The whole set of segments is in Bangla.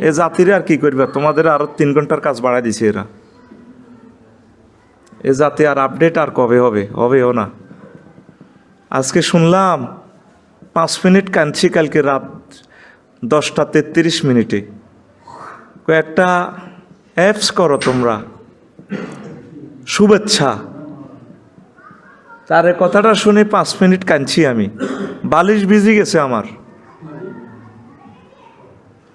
এ জাতিরে আর কি করবে, তোমাদের আরো 3 ঘন্টার কাজ বাড়াই দিছে এরা। এ জাতি আর আপডেট আর কবে হবে, হবেও না। আজকে শুনলাম 5 মিনিট কাঁদছি কালকে রাত 10:33 কয়েকটা অ্যাপস করো তোমরা, শুভেচ্ছা। তার কথাটা শুনে 5 মিনিট কাঁদছি আমি, বালিশ ভিজে গেছে আমার।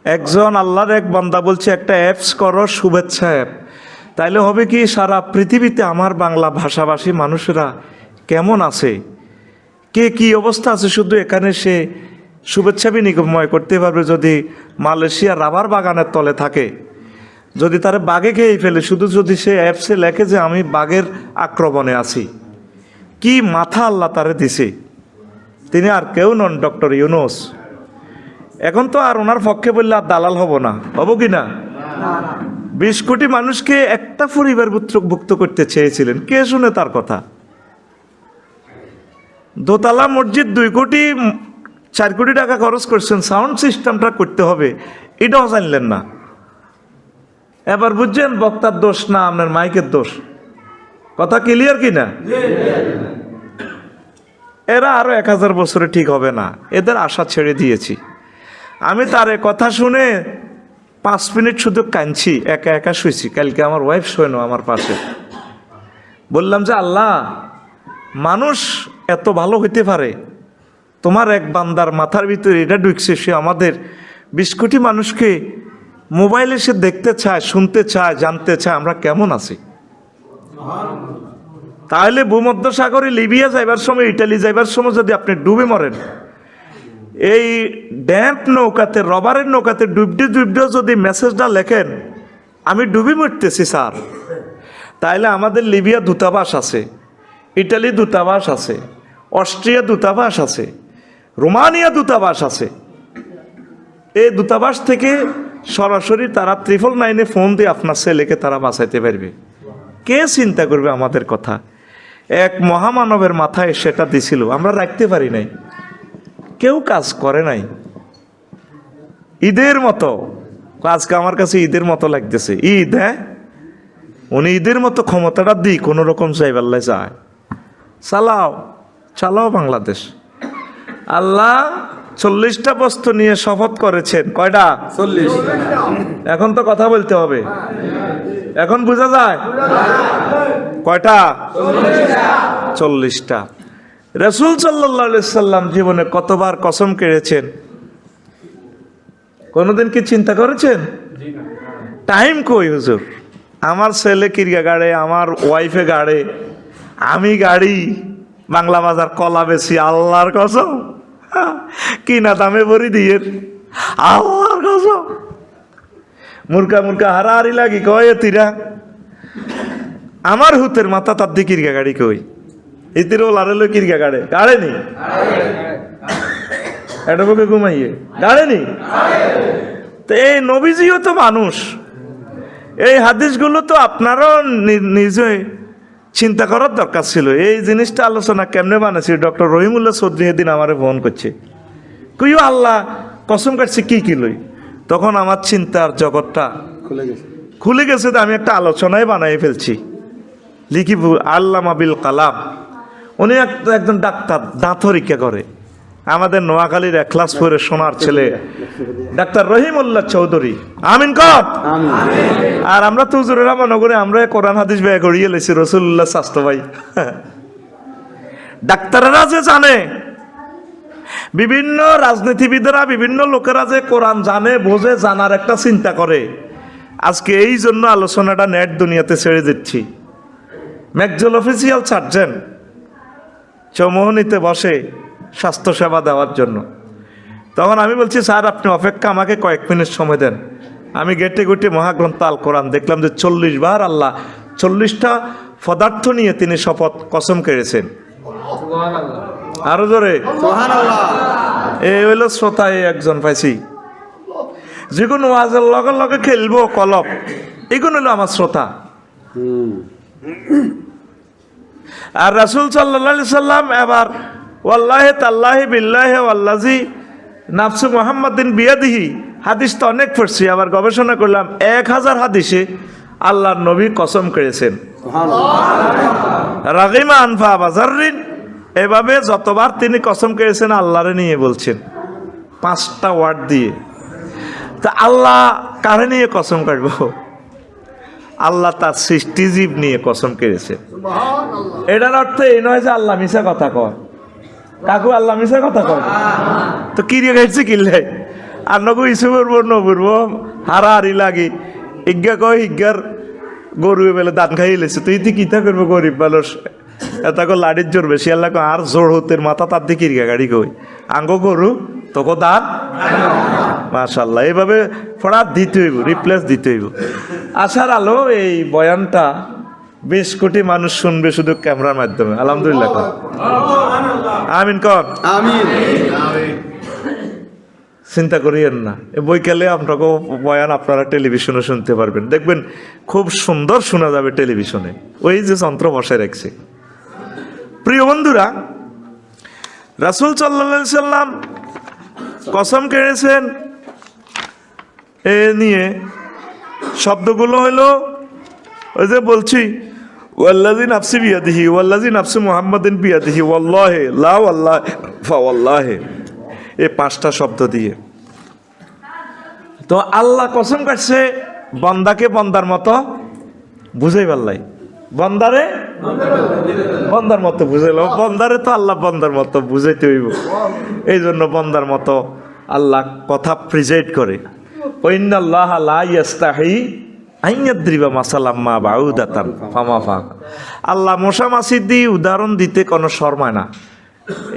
একজন আল্লাহর এক বান্দা বলছে একটা অ্যাপস করো, শুভেচ্ছা অ্যাপ। তাইলে হবে কি, সারা পৃথিবীতে আমার বাংলা ভাষাভাষী মানুষেরা কেমন আছে, কে কি অবস্থা আছে, শুধু এখানে সে শুভেচ্ছা বিনিময় করতে পারবে যদি মালয়েশিয়া রাবার বাগানের তলে থাকে। যদি তারা বাঘে খেয়ে ফেলে, শুধু যদি সে অ্যাপসে লেখে যে আমি বাঘের আক্রমণে আছি। কি মাথা আল্লাহ তারে দিছে, তিনি আর কেউ নন, ডক্টর ইউনূস। এখন তো আর ওনার পক্ষে বললে আর দালাল হব না, হব কি না? 20 কোটি মানুষকে একটা পরিবার ভুক্ত করতে চেয়েছিলেন, কে শুনে তার কথা? দোতলা মসজিদ 2 কোটি 4 কোটি টাকা খরচ করছেন, সাউন্ড সিস্টেমটা করতে হবে, এটাও জানলেন না। এবার বুঝছেন বক্তার দোষ না আপনার মাইকের দোষ? কথা ক্লিয়ার কি না? এরা আরো 1000 বছরে ঠিক হবে না, এদের আশা ছেড়ে দিয়েছি আমি। তার কথা শুনে 5 মিনিট শুধু কাঁদছি, একা একা শুয়েছি। কালকে আমার ওয়াইফ শোনো আমার পাশে। বললাম যে আল্লাহ, মানুষ এত ভালো হইতে পারে? তোমার এক বান্দার মাথার ভিতরে এটা ঢুকছে, সে আমাদের 20 কোটি মানুষকে মোবাইলে সে দেখতে চায়, শুনতে চায়, জানতে চায় আমরা কেমন আছি। তাহলে ভূমধ্যসাগরে লিবিয়া যাইবার সময়, ইটালি যাইবার সময় যদি আপনি ডুবে মরেন, এই ড্যাম্প নৌকাতে, রবারের নৌকাতে ডুবডেও যদি মেসেজটা লেখেন আমি ডুবি মরতেছি স্যার, তাইলে আমাদের লিবিয়া দূতাবাস আছে, ইটালি দূতাবাস আছে, অস্ট্রিয়া দূতাবাস আছে, রোমানিয়া দূতাবাস আছে। এই দূতাবাস থেকে সরাসরি তারা 999-এ ফোন দিয়ে আপনার ছেলেকে তারা বাঁচাইতে পারবে। কে চিন্তা করবে আমাদের কথা? এক মহামানবের মাথায় সেটা দিছিল, আমরা রাখতে পারি নাই, কেউ কাজ করে নাই। ঈদের মতো আজকে আমার কাছে ঈদের মতো লাগতেছে। ঈদ, হ্যাঁ, উনি ঈদের মতো ক্ষমতাটা দিই কোনো রকম চাইবাল্লায় যায়, চালাও বাংলাদেশ। আল্লাহ 40টা বস্তু নিয়ে শপথ করেছেন, কয়টা? 40। এখন তো কথা বলতে হবে, এখন বোঝা যায় কয়টা? 40টা। রাসূল সাল্লাল্লাহু আলাইহি সাল্লাম জীবনে কতবার কসম কেড়েছেন, কোনোদিন কি চিন্তা করেছেন? টাইম কই হুজুর? আমার ছেলে কিরগা গাড়ে, আমার ওয়াইফে গাড়ে, আমি গাড়ি, বাংলা বাজার কলা বেশি, আল্লাহর কসম কিনা দামে ভরি দিয়ে, আল্লাহর কসম মুরকা হারাহারি লাগি কয় তিরা। আমার হুতের মাথা তার দি কিরগা গাড়ি কই, ইতির লারেলো কিরগা গাড়ে নি এটা বুকে ঘুমাইয়ে গাড়েনি। তো এই নবীজিও তো মানুষ, এই হাদিসগুলো তো আপনারও নিজে চিন্তা করার দরকার ছিল। এই জিনিসটা আলোচনা কেমনে বানাচ্ছি, ডক্টর রহিমুল্লাহ চৌধুরী এদিন আমারে ফোন করছে, কইও আল্লাহ কসম কাটছে কি লই। তখন আমার চিন্তার জগৎটা খুলে গেছে, আমি একটা আলোচনায় বানাই ফেলছি। লিখিব আল্লামা বিল কালাম, উনি একজন ডাক্তার, দাঁত পরীক্ষা করে, আমাদের নোয়াখালীর এখলাসপুরে সোনার ছেলে ডাক্তার রহিমুল্লাহ চৌধুরী, আমিন কর। আর আমরা তো হুজুরেরা মনে করি আমরা কোরআন হাদিস ব্যয় করিয়ে লেছি, রাসূলুল্লাহ স্বাস্থ্য ভাই। ডাক্তারেরা যে জানে, বিভিন্ন রাজনীতিবিদেরা, বিভিন্ন লোকেরা যে কোরআন জানে, বোঝে, জানার একটা চিন্তা করে। আজকে এই জন্য আলোচনাটা নেট দুনিয়াতে ছেড়ে দিচ্ছি। ম্যাকজল অফিসিয়াল সার্জন চৌমোহনীতে বসে স্বাস্থ্যসেবা দেওয়ার জন্য। তখন আমি বলছি স্যার আপনি অপেক্ষা, আমাকে কয়েক মিনিট সময় দেন। আমি গেটে মহাগ্রন্থ আল কোরআন দেখলাম যে 40 বার আল্লাহ 40টা পদার্থ নিয়ে তিনি শপথ কসম কেড়েছেন। আরো জোরে এই হইল শ্রোতা, একজন পাইছি, যেগুলো ওয়াজের লগে খেলবো কলপ, এগুলো হলো আমার শ্রোতা। আর রাসূল সাল্লাল্লাহু আলাইহি সাল্লাম এবার ওয়াল্লাহি তাল্লাহি বিল্লাহি ওয়াল্লাজি নাফসু মুহাম্মাদিন বিয়াদিহি হাদিস তো অনেক পড়ছি, আবার গবেষণা করলাম 1000 হাদিসে আল্লাহর নবী কসম করেছেন রাগিমা আনফা বাজারিন, এভাবে যতবার তিনি কসম করেছেন আল্লাহরে নিয়ে বলছেন 5টা ওয়ার্ড দিয়ে। তা আল্লাহ কারে নিয়ে কসম কাটবো? আল্লাহ তার সৃষ্টিজীব নিয়ে কসম করেছে। এটার অর্থ এই নয় যে আল্লাহ মিশা কথা কয়। কাকু আল্লাহ মিশা কথা কয় তো কিরিয়ে খাইছে কিনলে আর নগু ইসু করবো নবুরবো হারাহারি লাগে। ইজ্ঞা কয় ইজ্ঞার গরু বেলে দান খাই লেছে, তুই তুই কিতা করবো গরিব মানুষ, এটা কো লাড়ির জোর বেশি। আল্লাহ আর জোর হতে মাথা তার দিকে কিরিয়া গাড়ি কই আঙ্গো গরু তোকে দান। মাশাআল্লাহ, এইভাবে ফোড়া দিতে হইব, রিপ্লেস দিতে হইব। আশার আলো এই বয়ানটা 20 কোটি মানুষ শুনবে শুধু ক্যামেরার মাধ্যমে। আলহামদুলিল্লাহ কর, আমিন কর, আমিন। চিন্তা করিয়েন না, বৈকালে আপনাকে বয়ান আপনারা টেলিভিশনে শুনতে পারবেন, দেখবেন খুব সুন্দর শোনা যাবে টেলিভিশনে, ওই যে যন্ত্র বসায় রাখছে। প্রিয় বন্ধুরা, রাসূল সাল্লাল্লাহু আলাইহি সাল্লাম কসম কেড়েছেন এ নিয়ে। শব্দগুলো হলো ওই যে বলছি ওয়াল্লাযী নাফসি বিয়াদিহি ওয়াল্লাযী নাফসু মুহাম্মাদিন বিয়াদিহি ওয়াল্লাহি লা ওয়াল্লাহি ফাওয়াল্লাহি, এই 5টা শব্দ দিয়ে। তো আল্লাহ কসম কাটছে বান্দাকে বান্দার মতো বুঝাই পারলাই, বান্দারে বান্দার মতো বুঝাইল, বান্দারে তো আল্লাহ বান্দার মতো বুঝাইতে হইব। এই জন্য বান্দার মতো আল্লাহ কথা প্রিজাইড করে। ইন্নাল্লাহা লা ইয়াস্তাহি আন ইয়াদরিবা মাসালাম মা বাউদাতান ফামা ফাক। আল্লাহ মশা মাছি দিয়ে উদাহরণ দিতে কোনো শরমায় না।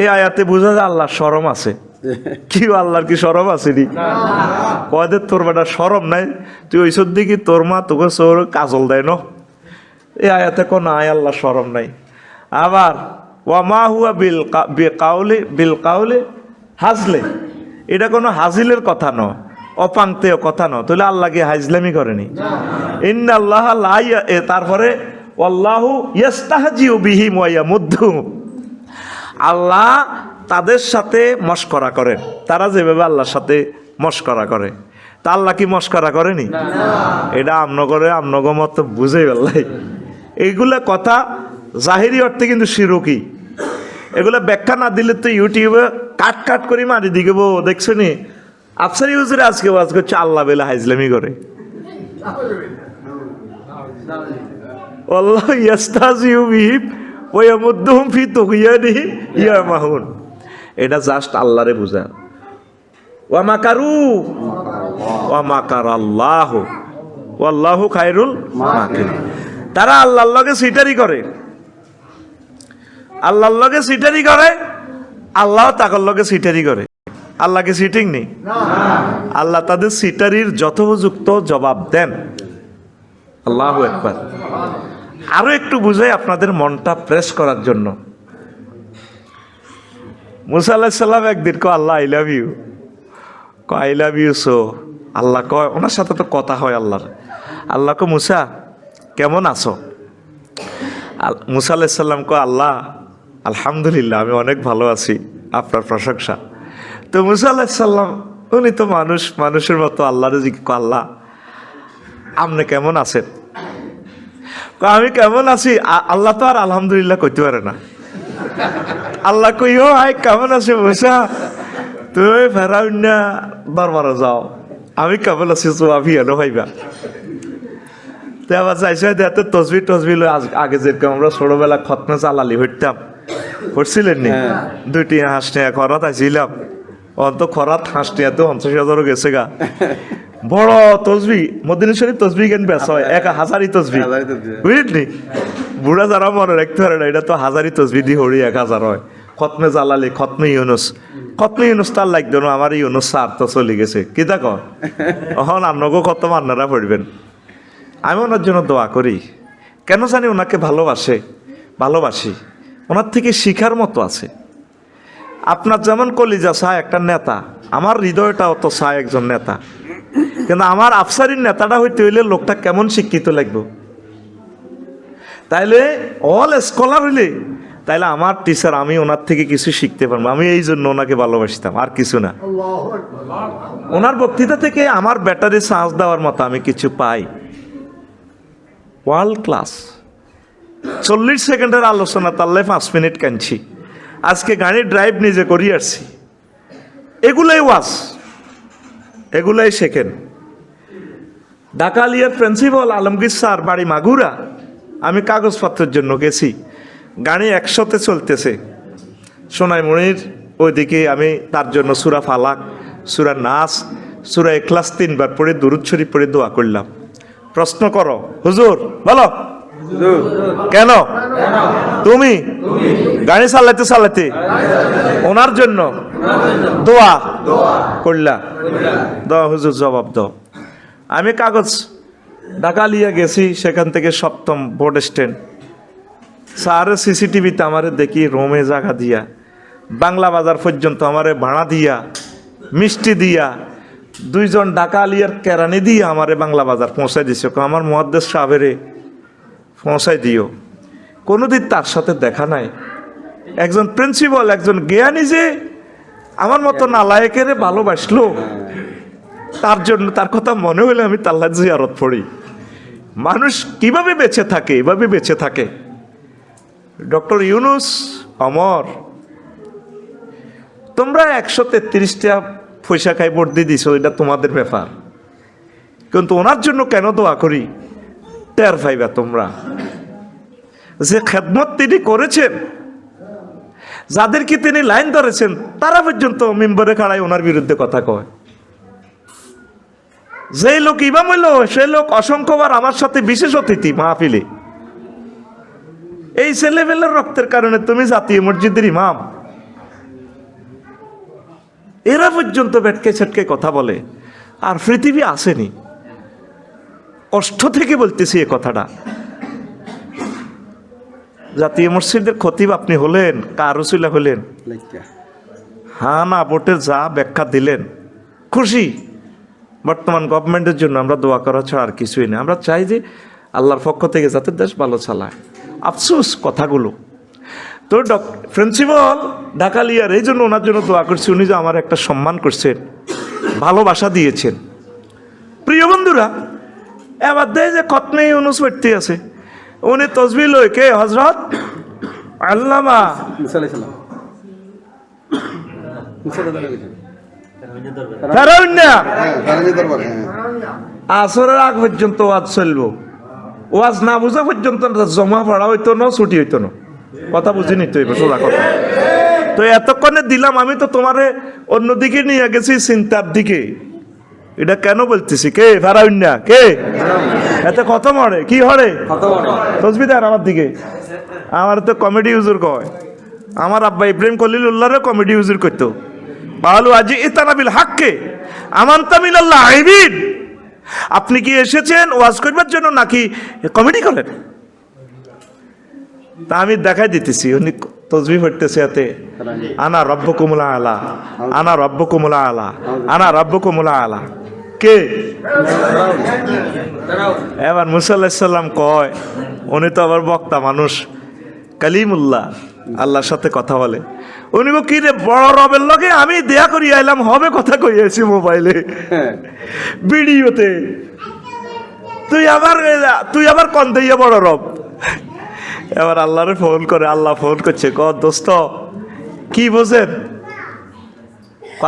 এই আয়াতে বোঝা যায় আল্লাহর শরম আছে। কি আল্লাহর কি শরম আছে নি? কয়দের তোর বেটা শরম নাই, তুই ওইসব দিকে তোর মা তোকে চোর কাজল দেয় না। এই আয়াতে কোনো আয় আল্লাহ শরম নাই। আবার ওয়ামা হুয়া বিল কাউলে হাজলে, এটা কোনো হাজিলের কথা নয়, অপাংতেয় কথা নয়। তাহলে আল্লাহ কি হাজলামি করেনি? ইন্নাল্লাহা লা তারপরে আল্লাহু ইয়াস্তাহজিউ বিহিম ওয়া ইয়ামুদ্দুহুম, আল্লাহ তাদের সাথে মশকরা করেন, তারা যেভাবে আল্লাহর সাথে মশকরা করে। তা আল্লাহ কি মশকরা করেনি? এটা আমনগর মতো বুঝেই পারলাই। এইগুলা কথা জাহিরি অর্থে কিন্তু শিরকি। এগুলো ব্যাখ্যা না দিলে তো ইউটিউবে কাট করে মারি দিকে দেখছো নি আফসার ইউজরে আজকে ওয়াজ করছে আল্লাহ বেলা হাইজলামি করে। আল্লাহ ইয়াস্তাহজিউ বিহিম ওয়া ইয়ামুদ্দুহুম ফি তুগয়ানিহিম ইয়ামাহুন, এটা জাস্ট আল্লাহরে বুঝা। ওয়া মাকারু ওয়া মাকারাল্লাহু ওয়াল্লাহু খায়রুল মাকিরিন। তারা আল্লাহর লগে সিটারি করে, আল্লাহর লগে সিটারি করে, আল্লাহ তাকর লগে সিটারি করে। আল্লাহকে সিটিং নেই, আল্লাহ তাদের সিটারির যথোপযুক্ত জবাব দেন। আল্লাহু আকবার। আরো একটু বুঝাই আপনাদের মনটা ফ্রেশ করার জন্য। মুসা আলাইহিস সালাম একদিন কয় আল্লাহ আই লাভ ইউ, কয় আই লাভ ইউ সো। আল্লাহ কয়, ওনার সাথে তো কথা হয় আল্লাহর। আল্লাহ কয় মুসা কেমন আছো? মুসা আলাইহিস সালাম কয় আল্লাহ আলহামদুলিল্লাহ আমি অনেক ভালো আছি, আপনার প্রশংসা। তো মুসা আলাইহিস সালাম উনি তো মানুষের মতো আল্লাহরে জিজ্ঞেস কয় আল্লাহ আপনি কেমন আছেন? আমি কেমন আছি? আল্লাহ তো আর আলহামদুলিল্লাহ কইতে পারে না। আল্লাহ কইও আই কেমন আছে মুসা, তুই ফেরাউন না দরবারে যাও, আমি কেমন আছি তো আমি এলো ভাইবা। তো আবার চাইছে দেখাতে তসবি আগে যেরকম আমরা ছোটবেলা খতমে চালালি হইতাম, হচ্ছিলেন নি? 2টি হাঁস নিয়ে খরাত আইছিলাম, অন্ত খরাত হাঁস নিয়ে তো 50,000 গেছে গা। বড় তসবি মদিনা শরীফ তসবি কেন বেশ হয় 1000 তসবি, বুঝলি? বুড়া যারা মনে রাখতে পারে না, এটা তো 1000 তসবি দিয়ে হরি 1000 হয়। খতমে জালালি খতমে ইউনুস তার লাগতো না, আমার ইউনুস স্যার তো চলে গেছে। কি দেখো এখন আপনাকেও কত আপনারা পড়বেন। আমি ওনার জন্য দোয়া করি, কেন জানি ওনাকে ভালোবাসি, ওনার থেকে শিখার মতো আছে। আপনার যেমন কলিজা চায় একটা নেতা, আমার হৃদয়টা অত চায় একজন নেতা, কিন্তু আমার আফসারির নেতাটা হইতে হইলে লোকটা কেমন শিক্ষিত লাগবে। তাইলে অল স্কলার হইলে তাইলে আমার টিচার, আমি ওনার থেকে কিছু শিখতে পারবো। আমি এই জন্য ওনাকে ভালোবাসতাম, আর কিছু না। ওনার বক্তৃতা থেকে আমার ব্যাটারি চার্জ দেওয়ার মতো আমি কিছু পাই। World class. 40 সেকেন্ডের আলোচনা, তাহলে 5 মিনিট কাঁদছি। আজকে গাড়ির ড্রাইভ নিজে করি আসছি। এগুলাই ওয়াজ, এগুলাই শেখেন। ঢাকা আলিয়ার প্রিন্সিপাল আলমগীর স্যার বাড়ি মাগুরা। আমি কাগজপত্রের জন্য গেছি, গাড়ি 100-তে চলতেছে। সোনাইমুড়ির ওইদিকে আমি তার জন্য সূরা ফালাক, সূরা নাস, সূরা ইখলাস 3 বার পড়ে দুরূদ শরীফ পড়ে দোয়া করলাম। প্রশ্ন করো, হুজুর বলো কেন? তুমি গাড়ি চালাতে চালাতে ওনার জন্য দোয়া করলা? দাও হুজুর, জবাব দাও। আমি কাগজ ঢাকা লিয়ে গেছি, সেখান থেকে 7ম বোর্ড স্ট্যান্ড। স্যারের সিসিটিভিতে আমারে দেখি রোমে জায়গা দিয়া, বাংলা বাজার পর্যন্ত আমারে ভাড়া দিয়া, মিষ্টি দিয়া, 2 জন ঢাকা আলিয়ার কেরানি দিয়ে আমারে বাংলা বাজার পৌঁছাই দিছে। আমার মুহাদ্দিস সাহেবেরে পৌঁছাই দিও। কোনোদিন তার সাথে দেখা নাই। একজন প্রিন্সিপাল, একজন জ্ঞানী যে আমার মতো নালায়েকের ভালোবাসলো, তার জন্য তার কথা মনে হলে আমি তাল্লা জিয়ারত পড়ি। মানুষ কিভাবে বেঁচে থাকে, এভাবে বেঁচে থাকে। ডক্টর ইউনুস অমর, তোমরা 133টা পয়সা খাই ভোট দিয়ে দিছো, এটা তোমাদের ব্যাপার। কিন্তু ওনার জন্য কেন দোয়া করি টের পাইবা তোমরা। যে খেদমত তিনি করেছেন, যাদেরকে তিনি লাইন ধরেছেন, তারা পর্যন্ত মেম্বারে খাড়ায় ওনার বিরুদ্ধে কথা কয়। যে লোক ইমাম হইল, সে লোক অসংখ্যবার আমার সাথে বিশেষ অতিথি মাহফিলে। এই ছেলেবেলার রক্তের কারণে তুমি জাতীয় মসজিদের ইমাম। এরা পর্যন্ত বেটকে ছেটকে কথা বলে, আর পৃথিবী আসেনি। কষ্ট থেকে বলতেছি এ কথাটা। জাতীয় মসজিদের খতিব আপনি হলেন, কার রসুলা হলেন, হ্যাঁ না ভোটের যা ব্যাখ্যা দিলেন, খুশি। বর্তমান গভর্নমেন্টের জন্য আমরা দোয়া করা ছাড়া আর কিছুই না। আমরা চাই যে আল্লাহর পক্ষ থেকে যাতে দেশ ভালো চালায়। আফসোস কথাগুলো। তো প্রিন্সিপাল ঢাকা লিয়ার, এই জন্য ওনার জন্য দোয়া করছি। উনি যে আমার একটা সম্মান করছেন, ভালোবাসা দিয়েছেন। প্রিয় বন্ধুরা, এবার দেয় যে খতমে ইউনুস পড়তে আছে, উনি তসবিহ লই কে হযরত আল্লামা আসরের আগ পর্যন্ত ওয়াজ চলবো। ওয়াজ না বুঝা পর্যন্ত জমা পড়া হইতো না, ছুটি হইতো না। কথা বুঝিনি তো, সোজা কথা। তো এতক্ষণে দিলাম, আমি তো তোমারে অন্যদিকে নিয়ে গেছি, চিন্তার দিকে। এটা কেন বলতেছি? কে ফারাউন্না কে এত কত মরে কি হরে তসবি দেন আমার দিকে। আমার তো কমেডি হুজুর কয়। আমার আব্বা ইব্রাহিম খলিলুল্লাহরে কমেডি হুজুর করতো। বালু আজি ইতানাবিল হাক্কে আমানতা মিনাল্লাহ আইবিন। আপনি কি এসেছেন ওয়াজ করবার জন্য নাকি কমেডি করেন? তা আমি দেখাই দিতেছি, উনি তসবিহ পড়তেছে এতে, আনা রব্বুকুমুল আলা, আনা রব্বুকুমুল আলা, আনা রব্বুকুমুল আলা। কে? এবার মুসা আলাইহিস সালাম কয়, উনি তো আবার বক্তা মানুষ, কালিমুল্লাহ, আল্লাহর সাথে কথা বলে। উনি গো কি রে, বড় রবের লগে আমি দেয়া করি আইলাম, হবে কথা কইয়াছি মোবাইলে ভিডিওতে, তুই আবার কন দিয়া বড় রব। এবার আল্লাহরে ফোন করে, আল্লাহ ফোন করছে, ক দোস্ত কি বোঝেন?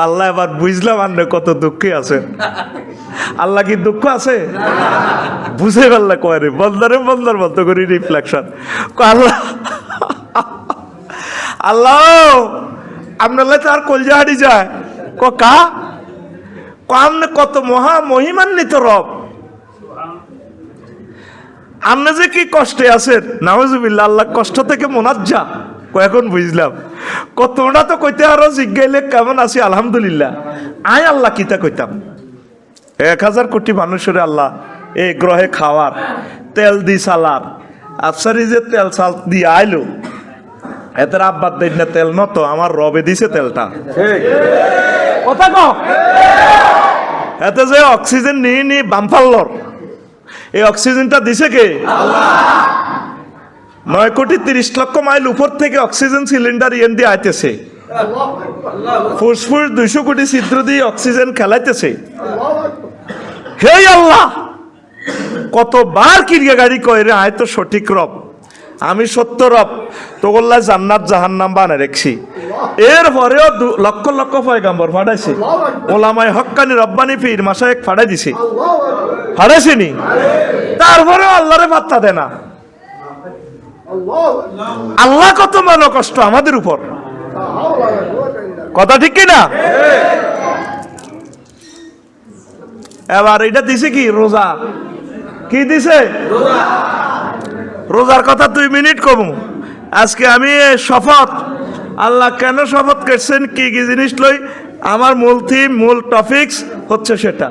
আল্লাহ এবার বুঝলাম আপনি কত দুঃখে আছেন। আল্লাহ কি দুঃখ আছে? বুঝে আল্লাহ কয় রে বন্দারে বন্দার মতো করি রিফ্লেকশন। আল্লাহ আল্লাহ আপনার তো আর কলজা হারি যায়। কা আপনি কত মহা মহিমান্বিত রব, আপনি যে কি কষ্টে আছেন। নাউজুবিল্লাহ, আল্লাহ কষ্ট থেকে মোনাজ্জা। এখন বুঝলাম তোমরা তো কইতে আরো জিজ্ঞাইলে কেমন আছি, আলহামদুলিল্লাহ। আয় আল্লাহ কিতা কইতাম, 1000 কোটি মানুষের আল্লাহ এই গ্রহে খাওয়ার, তেল দি সালার, আফসারি যে তেল সাল দিয়ে আইলো, এদের আব্বার দেন না তেল নত, আমার রবে দিছে তেলটা। কথা কও, এতে যে অক্সিজেন নিয়ে বামফাল্লর, এই অক্সিজেনটা দিছে কে? আল্লাহ। 9,30,00,000 মাইল উপর থেকে অক্সিজেন সিলিন্ডার ইয়েন দিয়ে আইতেছে, ফুসফুস 200 কোটি ছিদ্র দিয়ে অক্সিজেন খেলাইতেছে। হে আল্লাহ, কতবার কিরিয়া গাড়ি কয় রে, আয় তো সঠিক রব, আমি সত্য রব, তোগোল্লা জান্নাত জাহান্নাম বানায় রেখছি। এরপরেও লক্ষ লক্ষ পয়গাম্বর ফাটাইছে, ওলামায়ে হক্কানি রব্বানি পীর মাশায়েখ ফাটাই দিছে, ফাটাইছেনি? তারপরেও আল্লাহরে পাত্তা দেয় না। আল্লাহ কত মানো কষ্ট আমাদের উপর, কথা ঠিক কিনা? এবার এটা দিছে কি? রোজা। কি দিছে? রোজার কথা 2 মিনিট কমু। আজকে আমি শপথ, আল্লাহ কেন শপথ করছেন, কি কি জিনিস লই, আমার মূল থিম, মূল টপিকস হচ্ছে সেটা।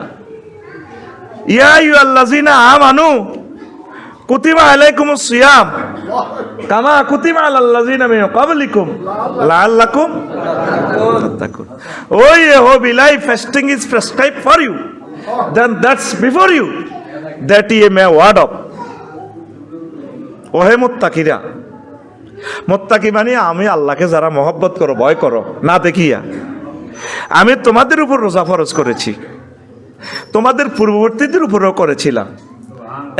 ইয়া আইয়ুহাল্লাযিনা আমানু কুতিবা আলাইকুমুস সিয়াম কামা কুতিবা আলাল্লাযিনা মিন ক্বাবলিকুম লাআল্লাকুম তাত্তাকুন। Oh Yehova, fasting is prescribed for you, then that's before you, that ye may ward up. ওহে মুত্তাকিরা, মুত্তাকি মানে আমি আল্লাহকে যারা মহব্বত করো, ভয় করো না দেখিয়া, আমি তোমাদের উপর রোজা ফরজ করেছি, তোমাদের পূর্ববর্তীদের উপরেও করেছিলাম।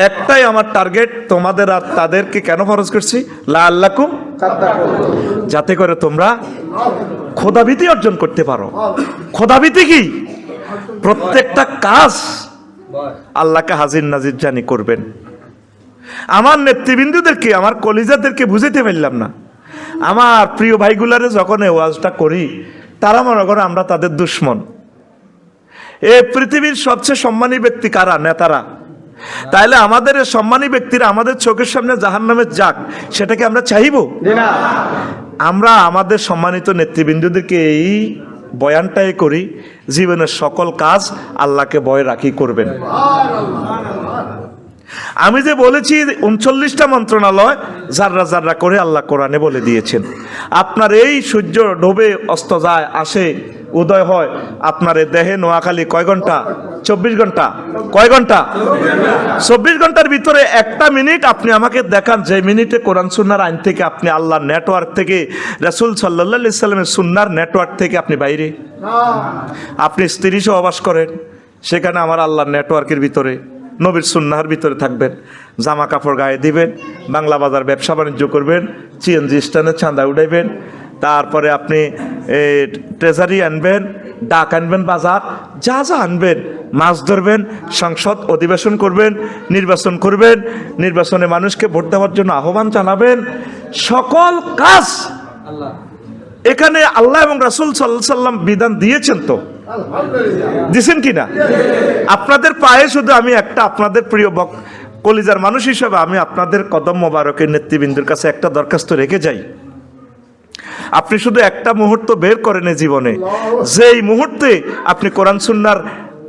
একটাই আমার টার্গেট, তোমাদের আর তাদেরকে কেন ফরজ করছি? লাআল্লাকুম তাত্তাকুন, যাতে করে তোমরা খোদাভীতি অর্জন করতে পারো। খোদাভীতি কি? প্রত্যেকটা কাজ আল্লাহকে হাজির নাজির জানি করবেন। আমার নেতৃবৃন্দদেরকে, আমার কলিজাদেরকে বুঝাইতে পারলাম না। আমার প্রিয় ভাইগুলারে যখন এই ওয়াজটা করি, তারা মনে করে আমরা তাদের দুশ্মন। এই পৃথিবীর সবচেয়ে সম্মানী ব্যক্তি কারা? নেতারা। তাইলে আমাদের এই সম্মানী ব্যক্তিরা আমাদের চোখের সামনে জাহান্নামে যাক, সেটাকে আমরা চাইব না। আমরা আমাদের সম্মানিত নেতৃবৃন্দদেরকে এই বয়ানটাই করি, জীবনের সকল কাজ আল্লাহকে ভয় রাখি করবেন। আমি যে বলেছি 39টা মন্ত্রণালয় জাররা জাররা করে আল্লাহ কোরআনে বলে দিয়েছেন। আপনার এই সূর্য ডোবে অস্ত যায়, আসে, উদয় হয়, আপনার এই দেহে নোয়াখালী কয় ঘন্টা? 24 ঘন্টা। কয় ঘন্টা? 24 ঘন্টার ভিতরে একটা মিনিট আপনি আমাকে দেখান যে মিনিটে কোরআন সুন্নাহর আইন থেকে, আপনি আল্লাহর নেটওয়ার্ক থেকে, রাসূল সাল্লাল্লাহু আলাইহি সাল্লামের সুন্নাহর নেটওয়ার্ক থেকে আপনি বাইরে। আপনি স্ত্রী সহবাস করেন, সেখানে আমার আল্লাহর নেটওয়ার্কের ভিতরে, নবীর সুন্নাহর ভিতরে থাকবেন, জামা কাপড় গায়ে দিবেন, বাংলা বাজার ব্যবসা বাণিজ্য করবেন, সিএনজি স্ট্যান্ডে চাঁদা উঠাইবেন, তারপরে আপনি ট্রেজারি আনবেন, ডাক আনবেন, বাজার যা যা আনবেন, মাছ ধরবেন, সংসদ অধিবেশন করবেন, নির্বাচন করবেন, নির্বাচনে মানুষকে ভোট দেওয়ার জন্য আহ্বান জানাবেন। সকল কাজ এখানে আল্লাহ এবং রাসূল সাল্লাল্লাহু আলাইহি সাল্লাম বিধান দিয়েছেন, তো দিছেন কিনা? আপনাদের পায়ে শুধু আমি একটা, আপনাদের প্রিয় কলিজার মানুষ হিসেবে আমি আপনাদের কদম মোবারকের নেতৃবৃন্দের কাছে একটা দরখাস্ত রেখে যাই। আপনি শুধু একটা মুহূর্ত বের করেন জীবনে, যেই মুহূর্তে আপনি কোরআন সুন্নাহর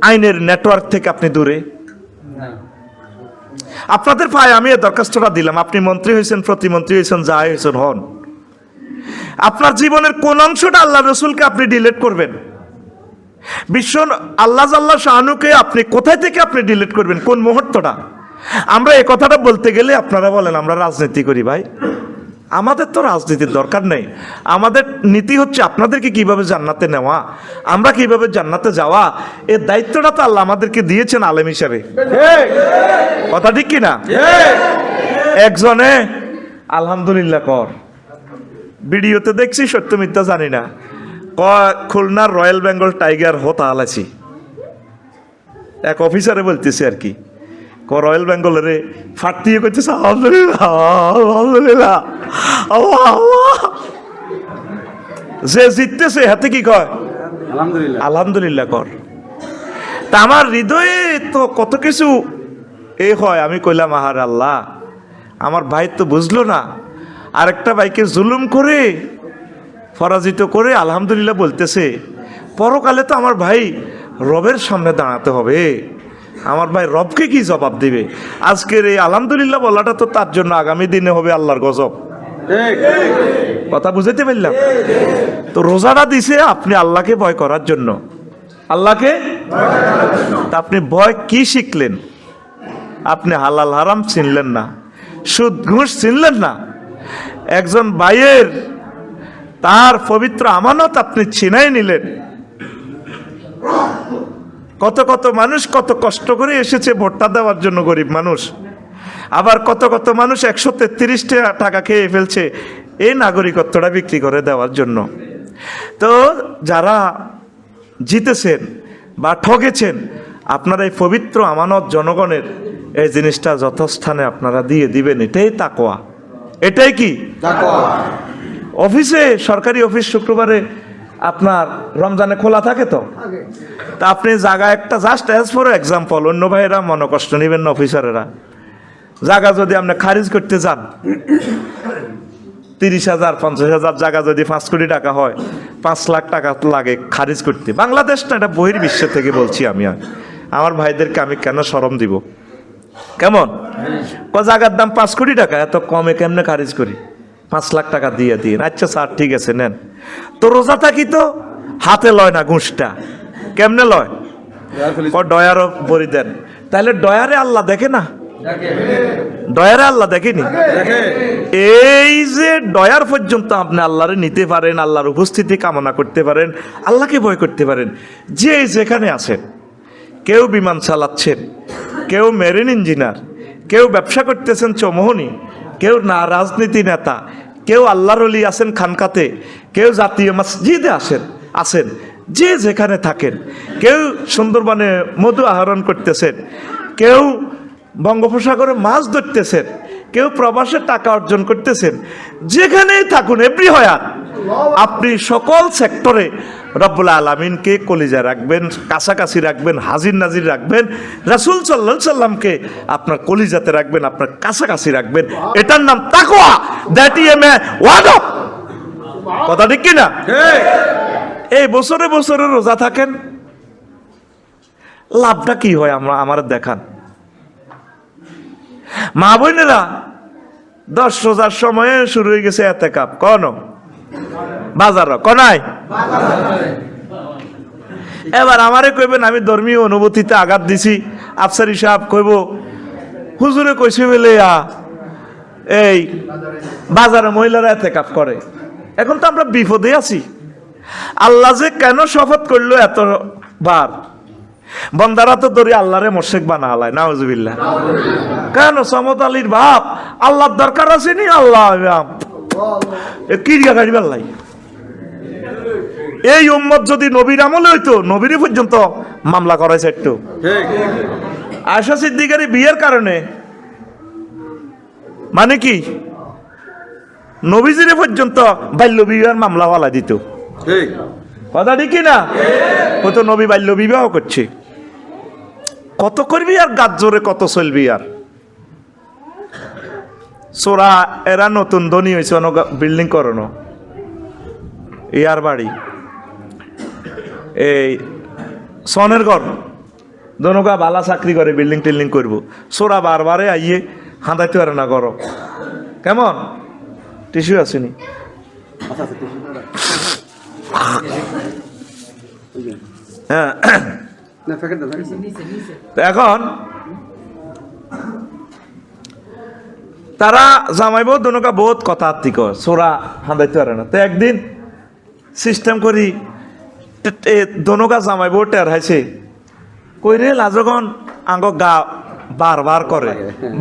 আইনের নেটওয়ার্ক থেকে আপনি দূরে, আপনাদের পায়ে আমি এই দরখাস্তটা দিলাম। আপনি মন্ত্রী হয়েছেন, প্রতিমন্ত্রী হয়েছেন, যা হয়েছেন হন, আপনার জীবনের কোন অংশটা আল্লাহ রসুলকে আপনি ডিলিট করবেন? বিশ্ব আল্লাহ জাল্লাহ শাহানুকে আপনি কোথায় থেকে আপনি ডিলিট করবেন? কোন মুহূর্তটা? আমরা এই কথাটা বলতে গেলে আপনারা বলেন আমরা রাজনীতি করি। ভাই, আমাদের তো রাজনীতির দরকার নেই। আমাদের নীতি হচ্ছে আপনাদেরকে কিভাবে জান্নাতে নেওয়া, আমরা কিভাবে জান্নাতে যাওয়া, এর দায়িত্বটা তো আল্লাহ আমাদেরকে দিয়েছেন আলেম হিসাবে। কথা ঠিক কিনা? একজনে আলহামদুলিল্লাহ কর, ভিডিওতে দেখছি, সত্য মিথ্যা জানি না, খুলনার রয়্যাল বেঙ্গল টাইগার হতা আলাছি এক অফিসারে বলতেছে আর কি, রয়্যাল বেঙ্গলের ফাটিয়ে করতেছে আলহামদুলিল্লাহ আলহামদুলিল্লাহ আল্লাহ। যে জিততেছে হাতে কি কয়? আলহামদুলিল্লাহ আলহামদুলিল্লাহ কর। তা আমার হৃদয়ে তো কত কিছু এ হয়। আমি কইলাম আহার আল্লাহ, আমার ভাই তো বুঝলো না, আরেকটা ভাইকে জুলুম করে পরাজিত করে আলহামদুলিল্লাহ বলতেছে। পরকালে তো আমার ভাই রবের সামনে দাঁড়াতে হবে, আমার ভাই রবকে কি জবাব দিবে? আজকের এই আলহামদুলিল্লাহ বলাটা তো তার জন্য আগামী দিনে হবে আল্লাহর গজব। কথা বুঝাইতে পারলাম? তো রোজাটা দিছে আপনি আল্লাহকে ভয় করার জন্য, আল্লাহকে। তা আপনি ভয় কি শিখলেন? আপনি হালাল হারাম চিনলেন না, সুদ ঘুষ চিনলেন না, একজন ভাইয়ের তার পবিত্র আমানত আপনি ছিনাই নিলেন। কত কত মানুষ কত কষ্ট করে এসেছে ভোটটা দেওয়ার জন্য, গরিব মানুষ। আবার কত কত মানুষ 133 টাকা খেয়ে ফেলছে এই নাগরিকত্বটা বিক্রি করে দেওয়ার জন্য। তো যারা জিতেছেন বা ঠকেছেন, আপনারা এই পবিত্র আমানত জনগণের এই জিনিসটা যথাস্থানে আপনারা দিয়ে দিবেন। এটাই তাকওয়া। এটাই কি তাকওয়া। অফিসে, সরকারি অফিস শুক্রবারে আপনার রমজানে খোলা থাকে তো, তা আপনি জায়গা একটা, জাস্ট অ্যাজ ফর এক্সাম্পল, অন্য ভাইয়েরা মনে কষ্ট নেবেন না, অফিসারেরা, জায়গা যদি আপনি খারিজ করতে যান, 30,000 50,000 জায়গা যদি 5 কোটি টাকা হয়, 5 লাখ টাকা লাগে খারিজ করতে। বাংলাদেশ না, এটা বহির্বিশ্ব থেকে বলছি আমি। আমার ভাইদেরকে আমি কেন শরম দিব? কেমন জায়গার দাম 5 কোটি টাকা, এত কমে কেমনে খারিজ করি? 5 লাখ টাকা দিয়ে দিন। আচ্ছা স্যার ঠিক আছে নেন। তো রোজা থাকি তো হাতে লয় না ঘুষটা, কেমনে লয়? ডয়ারও বলি দেন। তাহলে ডয়ারে আল্লাহ দেখে না? ডয়ারে আল্লাহ দেখেনি? এই যে ডয়ার পর্যন্ত আপনি আল্লাহরে নিতে পারেন, আল্লাহর উপস্থিতি কামনা করতে পারেন, আল্লাহকে ভয় করতে পারেন, যে যেখানে আছেন। কেউ বিমান চালাচ্ছেন, কেউ মেরিন ইঞ্জিনিয়ার, কেউ ব্যবসা করতেছেন চৌমোহনী, কেউ না রাজনীতি নেতা, কেউ আল্লাহর ওলি আছেন খানকাতে, কেউ জাতীয় মসজিদে আছেন, যে যেখানে থাকেন। কেউ সুন্দরবনে মধু আহরণ করতেছেন, কেউ বঙ্গোপসাগরে মাছ ধরতেছেন, কেউ প্রবাসে টাকা অর্জন করতেছেন। যেখানেই থাকুন, এভরি হোয়ার, আপনি সকল সেক্টরে রব্বুল আলামিনকে কলিজা রাখবেন, কাছাকাছি রাখবেন, হাজির নাজির রাখবেন। রাসূল সাল্লাল্লাহু আলাইহি সাল্লামকে আপনার কলিজাতে রাখবেন, আপনার কাছাকাছি রাখবেন। এটার নাম তাকওয়া। That is a word of কথা, ঠিক কি না? এই বছরে বছরে রোজা থাকেন, লাভটা কি হয় আমার দেখান। মা বোনেরা 10 রোজার সময়ে শুরু হয়ে গেছে এতেকাপ, কোন বাজার কনাই। এবার আমারে কইবেন আমি ধর্মীয় অনুভূতিতে আঘাত দিছি, আফসারি সাহেব কইব হুজুরে কইছে বলে এই বাজারে মহিলারা এতেকাপ করে। এখন তো আমরা বিপদে আছি। আল্লাহ যে কেন শপথ করলো এতবার, বন্দারা তো ধরি আল্লাহরে মোশেক বানা আলায়, নাউজুবিল্লাহ। কেন? সমত আলীর বাপ আল্লাহর দরকার আছে নি? আল্লাহ কি গাড়ি পাল্লাই। এই উম্মত যদি নবীর আমলে হইতো, নবীরই পর্যন্ত মামলা করাইছে একটু। আয়েশা সিদ্দিকার বিয়ের কারণে মানে কি নবীজিরে পর্যন্ত বাল্য বিবাহের মামলা ওয়ালা দিত। কথা ঠিক না? হয়তো নবী বাল্য বিবাহ করছে। কত করবি আর গাছ জোরে কত চলবি আর। সোরা এরা নতুন ধনী হয়েছে, বিল্ডিং করানো, ইয়ার বাড়ি, এই সনের ঘর, দনগা বালা চাকরি করে, বিল্ডিং টিল্ডিং করবো। সোরা বারবারে আইয়ে হাঁদাইতে পারে না গরম। কেমন টিস্যু আসেনি? হ্যাঁ, এখন তারা জামাইব দনকা বহুত কথা আত্মিক, সোরা হাঁদাইতে পারে না। তো একদিন সিস্টেম করি দনকা জামাইব টের হাইছে কইরে লাজগন আঙ্গ গা বারবার করে,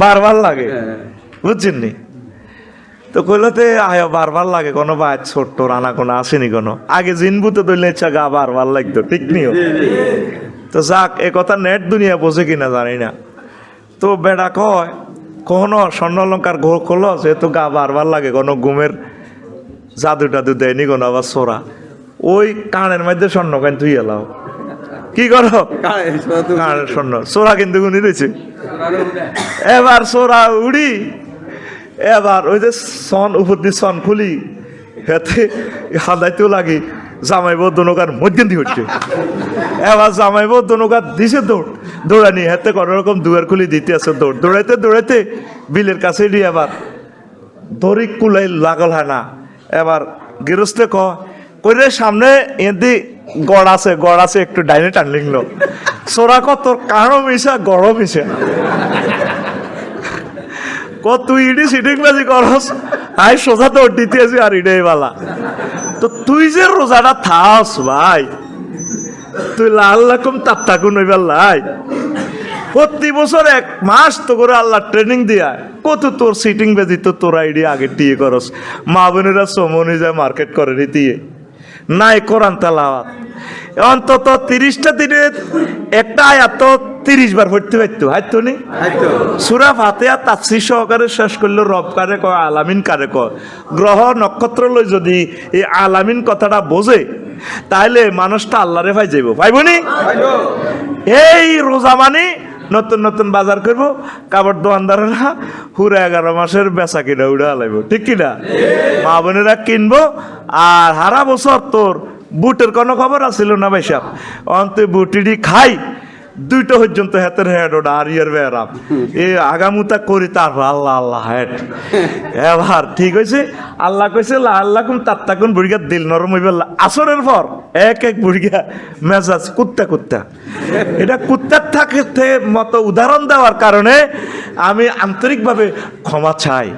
বারবার লাগে, বুঝছেন নি? তো কইলতে আয় বারবার লাগে কোনো বাদ ছোট্ট রানা কোনো আসেনি কোনো, আগে জিনবুতে দইলে ইচ্ছা গা বারবার লাগতো, ঠিক নিও। তো যাক, এ কথা নেট দুনিয়া বোঝে কিনা জানি না। তো বেড়া কয় কখনো স্বর্ণ অলঙ্কার ঘোর করলো, যেহেতু গা বারবার লাগে কোনো ঘুমের জাদু টাদু দেয়নি কোনো, আবার সোরা ওই কানের মধ্যে স্বর্ণ কান তুই এলাও কি করো, কানের স্বর্ণ সোরা কিন্তু গুনি রয়েছে। এবার সোরা উড়ি, এবার ওই যে সন উপর দিয়ে সন খুলি, হেতে হাঁদাইতেও লাগি, জামাইব দনকার মধ্যে দিয়ে উঠছে। এবার জামাইব দনকার দিছে দৌড়, দৌড়ানি হেতে কোনো রকম দুয়ার খুলি দিতে আছে দৌড়, দৌড়াইতে দৌড়াইতে বিলের কাছে দিয়ে আবার দড়ি কুলাই লাগল হয় না। এবার গৃহস্থে কইরে সামনে এদি গড় আছে একটু ডাইনে টান লিখলো। সোরা কত কারো মিশা গড় মিশা তুই ইডি সিটিং বাজি করস, আই সোজা তো দিতে আছি আর ইডাই বালা। তো তুই যে রোজাটা থাস ভাই, তুই লাল রকম তাত্তাকুন হইবার লাই প্রতি বছর 1 মাস তো করে আল্লাহ ট্রেনিং দিয়া কত তোর সিটিং বেজি তো তোর আইডিয়া আগে দিয়ে করস। মা বোনেরা সমনি যায় মার্কেট করে দিয়ে নাই কোরআন তেলাওয়াত অন্তত 30টা দিনে একটা আয়াত তো 30 বার পড়তে পারতো, হাইতো নি সূরা ফাতিহা তাফসীর সহকারে শেষ করলো। রব কারে কয়, আলামিন কারে কয়, গ্রহ নক্ষত্র লই যদি এই আলামিন কথাটা বোঝে তাহলে মানুষটা আল্লাহরে পাই যাইব, পাইবনি? এই রোজা মানে নতুন নতুন বাজার করব, কাপড় দোকানদারেরা পুরো 11 মাসের বেচা কিনা উড়া লাইব, ঠিক কিনা? মা বোনেরা কিনবো। আর হারা বছর তোর বুটের কোনো খবর আছিল না ভাই সাহেব, অন্ত বুটিডি খাই 2টা পর্যন্ত হাতের হেড ওটা আর ইয়ার বেড়াম এই আগামুতা করি, তারপর আল্লাহ আল্লাহ হেড এবার ঠিক হয়েছে। আল্লাহ কইছে আল্লাহ কুম তাত্তাকুন বুড়িগার দিল নরম হইবে। আসরের পর এক বুড়িগা মেজাজ কুত্তা কুত্তা, এটা কুত্তার থাকতে মতো উদাহরণ দেওয়ার কারণে আমি আন্তরিকভাবে ক্ষমা চাই।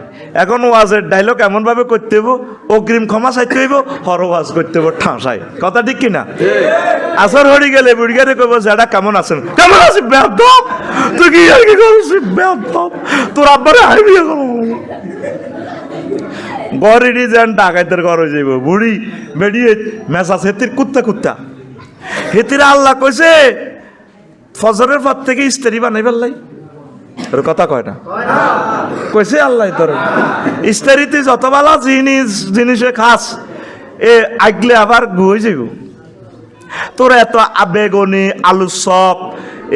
এখন ওয়াজের ডায়লগ এমন ভাবে করতে হইব, অগ্রিম ক্ষমা চাইতে হইব, হর ওয়াজ করতে হইব ঠাঁসাই, কথা ঠিক কিনা? আসর হরি গেলে বুড়িগারে কইব যেটা কেমন আছেন, কেমন আছি বেয়াদব, তুই কি আর কি করছিস বেয়াদব, তোর আব্বারে হাইবি গড়িডি যেন ডাকাইতের ঘর হয়ে যাইব। বুড়ি বেরিয়ে মেসাজ হেতির কুত্তা কুত্তা হেতির আল্লাহ কইছে ফজরের পর থেকে ইস্তারি বানাই ফেললাই, তোর কথা কয় না কইছে আল্লাহ। তোর ইস্তারিতে যত বালা জিনিসে খাস এ আগলে আবার গুয়ে যাইব। তোর এত আবেগনি আলু চপ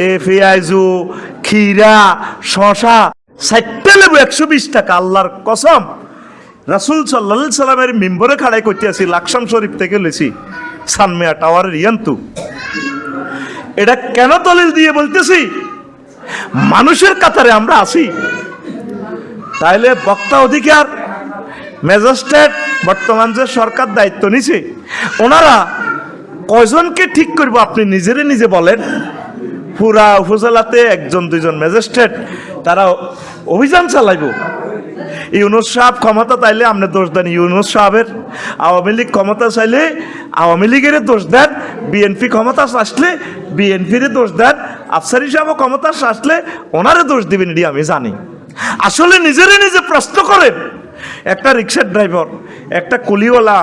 এ পেঁয়াজু খিরা শশা 60টা লেবু 120 টাকা, আল্লাহর কসম। রাসূল সাল্লাল্লাহু আলাইহি সাল্লামের মিম্বরে খাড়াই করতে আসি, লাকসাম শরীফ থেকে লেছি সানমিয়া টাওয়ারের ইয়ান্তু। এটা কেন দলিল দিয়ে বলতেছি, মানুষের কাতারে আমরা আছি। তাইলে বক্তা অধিকার ম্যাজিস্ট্রেট বর্তমান যে সরকার দায়িত্ব নিছে, ওনারা কয়জনকে ঠিক করবো আপনি নিজেরে নিজে বলেন। পুরা উপজেলাতে 1-2জন ম্যাজিস্ট্রেট তারা অভিযান চালাইব। ইউনুস সাহেব ক্ষমতা চাইলে আপনি দোষ দেন ইউনুস সাহেবের, আওয়ামী লীগ ক্ষমতা চাইলে আওয়ামী লীগের দোষ দেন, বিএনপি ক্ষমতা আসলে বিএনপির দোষ দেন, আফসারি সাহেব ক্ষমতা আসলে ওনারে দোষ দিবেন, এটি আমি জানি। আসলে নিজেরে নিজে প্রশ্ন করেন। একটা রিক্সার ড্রাইভার, একটা কুলিওয়ালা,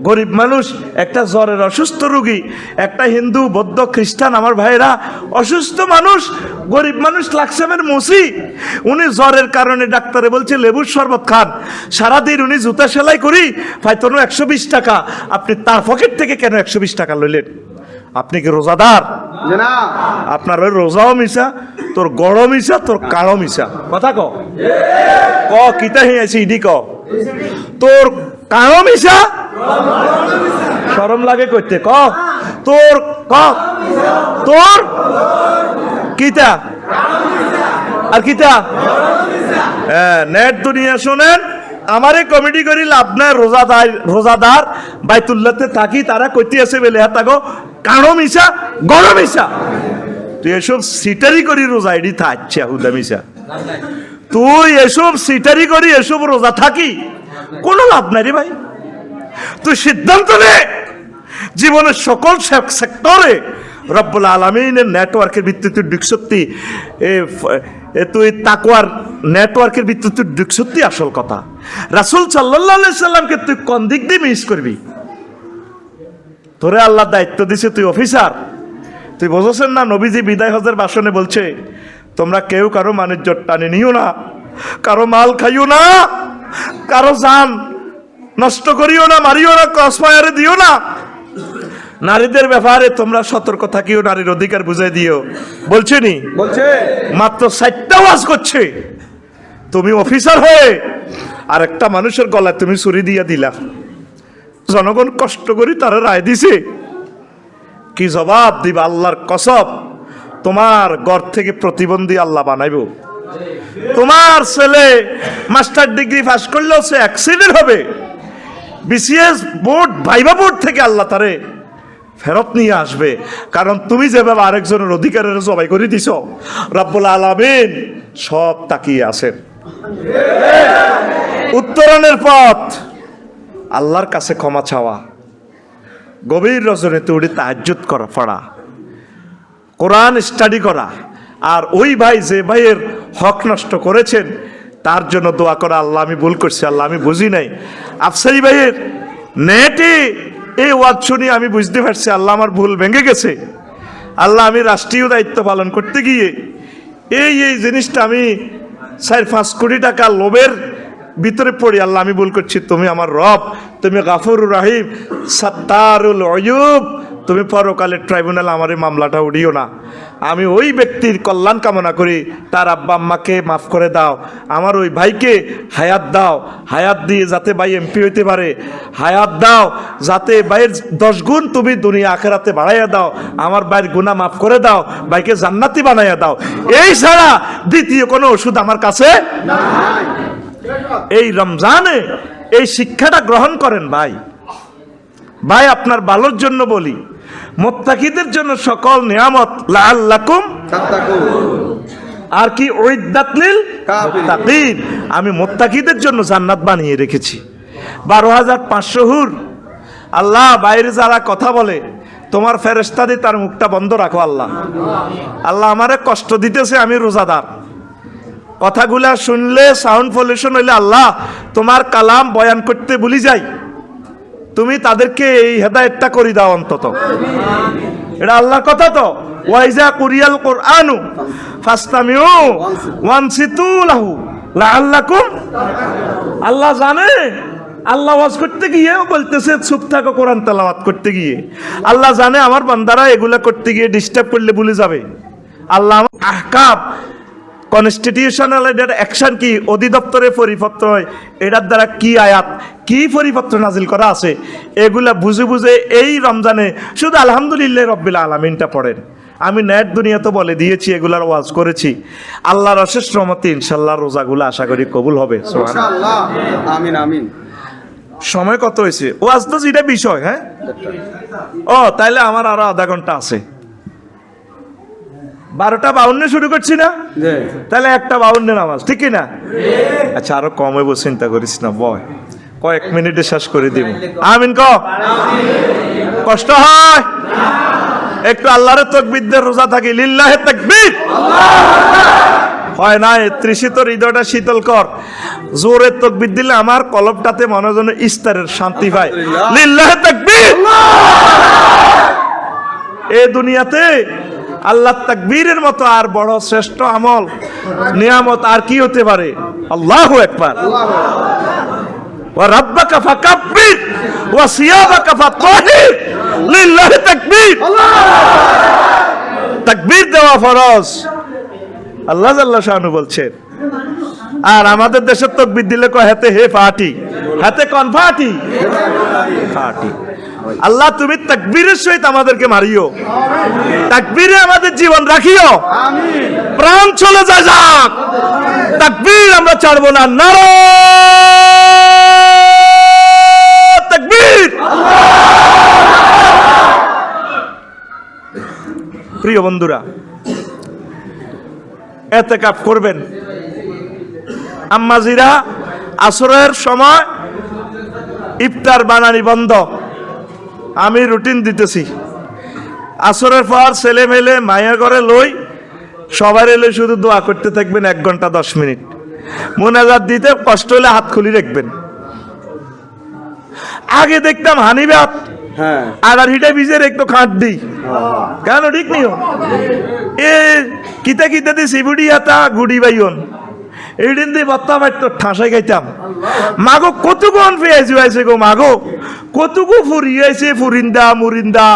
গরিব মানুষ, একটা জ্বরের অসুস্থ রোগী, একটা হিন্দু বৌদ্ধ খ্রিস্টান আমার ভাইরা অসুস্থ মানুষ, গরিব মানুষ লাকসামের মসি, উনি জ্বরের কারণে ডাক্তারে বলছে লেবুর শরবত খান, সারাদিন উনি জুতা সেলাই করি হয়তো 120 টাকা, আপনি তার পকেট থেকে কেন 120 টাকা লইলেন? আপনি কি রোজাদার? আপনার ওই রোজাও মিশা, তোর গড় মিশা, তোর কালো মিশা, কথা ক কিতা হিয়াছি ইডি ক তোর কালো মিশা শরম লাগে করতে ক তোর তোর কিতা আর কিতা নেট দুনিয়া শোনেন। আমারে কমেডি করি লাভ নাই, রোজাদার বাইতুল্লাহতে থাকি তারা কইতে আছে বেলে হাতাগো কানো মিশা গড় মিশা। তুই এসব সিটারি করি রোজা এডি থাকছে হুদা মিশা, তুই এসব সিটারি করি এসব রোজা থাকি কোনো লাভ নাই রে ভাই। তুই সিদ্ধান্ত নে জীবনের সকল সেক্টরে রব্বুল আলামিনের নেটওয়ার্কের ভিত্তিতে ঢুকসত্যি, তুই তাকওয়ার নেটওয়ার্কের ভিত্তিতে ঢুকসত্যি আসল কথা। রাসূল সাল্লাল্লাহু আলাইহি সাল্লামকে তুই কোন দিক দিয়ে মিস করবি? তোরে আল্লাহ দায়িত্ব দিছে, তুই অফিসার, তুই বুঝছেন না? নবীজি বিদায় হজের ভাষণে বলছে তোমরা কেউ কারো বাণিজ্য টানে নিও না, কারো মাল খাইও না, কারো জান নষ্ট করিও না, মারিও না, ক্রসফায়ারে দিও না। নারীদের ব্যাপারে তোমরা সতর্ক থাকিও, নারীর অধিকার বুঝাই দিও। বলছে নি? বলছে। মাত্র 4টা ওয়াজ করছে, তুমি অফিসার হয়ে আর একটা মানুষের গলায় তুমি ছুরি দিয়া দিলা। জনগণ কষ্ট করি তারা রায় দিছে, কি জবাব দিবা? আল্লাহর কসম, তোমার ঘর থেকে প্রতিবন্ধী আল্লাহ বানাইব। তোমার ছেলে মাস্টার ডিগ্রি পাস করলেও সে অ্যাক্সিডেন্ট হবে, বিসিএস বোর্ড ভাইবা বোর্ড থেকে আল্লাহ তারে ফেরত নিয়ে আসবে। কারণ তুমি যেভাবে আরেকজনের অধিকারের জবাই করে দিছ, রব্বুল আলামিন সব তাকিয়ে আছেন। উত্তরণের পথ আল্লাহর কাছে ক্ষমা চাওয়া, গভীর রজনীতে উঠে তাহাজ্জুদ করা, পড়া, কোরআন স্টাডি করা, আর ওই ভাই যে ভাইয়ের হক নষ্ট করেছেন তার জন্য দোয়া করা, আল্লাহ আমি ভুল করছি, আল্লাহ আমি বুঝি নাই। আফসারি ভাইয়ের নেটে এই ওয়াজ শুনি আমি বুঝতে পারছি আল্লাহ আমার ভুল ভেঙে গেছে, আল্লাহ আমি রাষ্ট্রীয় দায়িত্ব পালন করতে গিয়ে এই জিনিসটা আমি 4-5 কোটি টাকা লোভের ভিতরে পড়ি, আল্লাহ আমি ভুল করছি, তুমি আমার রব, তুমি গাফুরুর রহিম, সাত্তারুল অয়ুব, তুমি পরকালের ট্রাইব্যুনাল আমার এই মামলাটা উড়িও না। আমি ওই ব্যক্তির কল্যাণ কামনা করি, তার আব্বা আম্মাকে মাফ করে দাও, আমার ওই ভাইকে হায়াত দাও, হায়াত দিয়ে যাতে ভাই এমপি হইতে পারে, হায়াত দাও যাতে ভাইয়ের 10 গুণ তুমি দুনিয়া আখেরাতে বাড়াইয়া দাও, আমার ভাইয়ের গুনাহ মাফ করে দাও, ভাইকে জান্নাতি বানাইয়া দাও। এই ছাড়া দ্বিতীয় কোনো ওষুধ আমার কাছে নাই। এই রমজানে এই শিক্ষাটা গ্রহণ করেন ভাই। ভাই আপনার ভালোর জন্য বলি, মুত্তাকিদের জন্য সকল নিয়ামত লাআল্লাকুম তাত্তাকুন, আর কি উইদ্দাত লিল মুত্তাকিন, আমি মুত্তাকিদের জন্য জান্নাত বানিয়ে রেখেছি। 12,500 হুর। আল্লাহ বাইরে যারা কথা বলে তোমার ফেরেশতা দিয়ে তার মুখটা বন্ধ রাখো আল্লাহ। আল্লাহ আমারে কষ্ট দিতেছে, আমি রোজাদার, কথাগুলা শুনলে সাউন্ড পলিউশন হইলে আল্লাহ তোমার কালাম বয়ান করতে ভুলি যাই, তুমি তাদেরকে এই হেদায়েতটা করে দাও অন্তত। এটা আল্লাহর কথা তো, ওয়াইজা কুরিয়াল কুরআনু ফাসতামিউ ওয়ানসিতু লাহু লাআল্লাকুম। আল্লাহ জানে, আল্লাহ ওয়াজ করতে গিয়েও বলতেছে চুপ থাকো কোরআন তেলাওয়াত করতে গিয়ে। আল্লাহ জানে আমার বান্দারা এগুলা করতে গিয়ে ডিস্টার্ব করলে ভুলে যাবে। আল্লাহ আহকাম কনস্টিটিউশনাল এটার অ্যাকশন কি, অধিদপ্তরে পরিপত্র হয়, এটার দ্বারা কি আয়াত কি পরিপত্র নাজিল করা আছে, এগুলা বুঝে বুঝে এই রমজানে শুধু আলহামদুলিল্লাহ রব্বিল আলামিনটা পড়েন। আমি নেট দুনিয়াতে বলে দিয়েছি, এগুলার ওয়াজ করেছি। আল্লাহর অশেষ রহমতে ইনশাআল্লাহ রোজাগুলো আশা করি কবুল হবে ইনশাআল্লাহ, আমিন আমিন। সময় কত হয়েছে? ওয়াজ তো যেটা বিষয়, হ্যাঁ ও তাইলে আমার আরো আধা ঘন্টা আছে। 12:52 শুরু করছি না, তাহলে 1:52 নামাজ, ঠিক না? আচ্ছা আরো কম হইব, চিন্তা করিস না, বয় কয়েক মিনিটে শেষ করে দিব। আমিন ক। কষ্ট হয় একটু আল্লাহর তাকবীর দিয়ে রোজা থাকি, লিল্লাহে তাকবীর, হয় না? তৃষিত হৃদয়টা শীতল কর, জোরে তাকবীর দিলে আমার কলবটাতে মনে যেন ইস্তারের শান্তি পায়। লিল্লাহে তাকবীর। এই দুনিয়াতে আল্লাহ তাকবীরের মতো আর বড় শ্রেষ্ঠ আমল নিয়ামত আর কি হতে পারে? আল্লাহু আকবার। ওয়া রাব্বাকা ফাকাব্বির ওয়া সিয়াবাকা ফাতাহির, লিল্লাহি তাকবীর। তাকবীর দেওয়া ফরজ, আল্লাহ জাল্লা শানু বলছেন। আর আমাদের দেশের তাকবীর দিলে কয় হাতে হে ফাটি, হাতে কোন ফাটি? ফাটি। আল্লাহ তুমি তাকবীরের সহিত আমাদেরকে মারিও, তাকবীরে আমাদের জীবন রাখিও, প্রাণ চলে যায় যাক, তাকবীর আমরা ছাড়বো না। নারায়ে তাকবীর। প্রিয় বন্ধুরা, ইতিকাফ করবেন। আম্মাজিরা আসরের সময় ইফতার বানানি বন্ধ, আমি রুটিন দিতেছি। আসরের পর ছেলে মেলে মায়ের ঘরে লই, সবাই এলে শুধু দোয়া করতে থাকবেন 1 ঘন্টা 10 মিনিট। মোনাজাত দিতে কষ্ট হলে হাত খুলি রাখবেন। আগে দেখতাম হানিবাত আগার হিটে ভিজে একটু খাট দিই, কেন ঠিক নিও এ কিতা কিতা দি সিবুড়ি হাতা গুড়ি বাইন এইদিন দিয়ে বত্তা পাইতো ঠাঁসাই খাইতাম। মাগো কতক্ষণ পেঁয়াজি আইছে গো, মাগো কতকু ফুরিয়েছে, ফুরিন্দা মুরিন্দা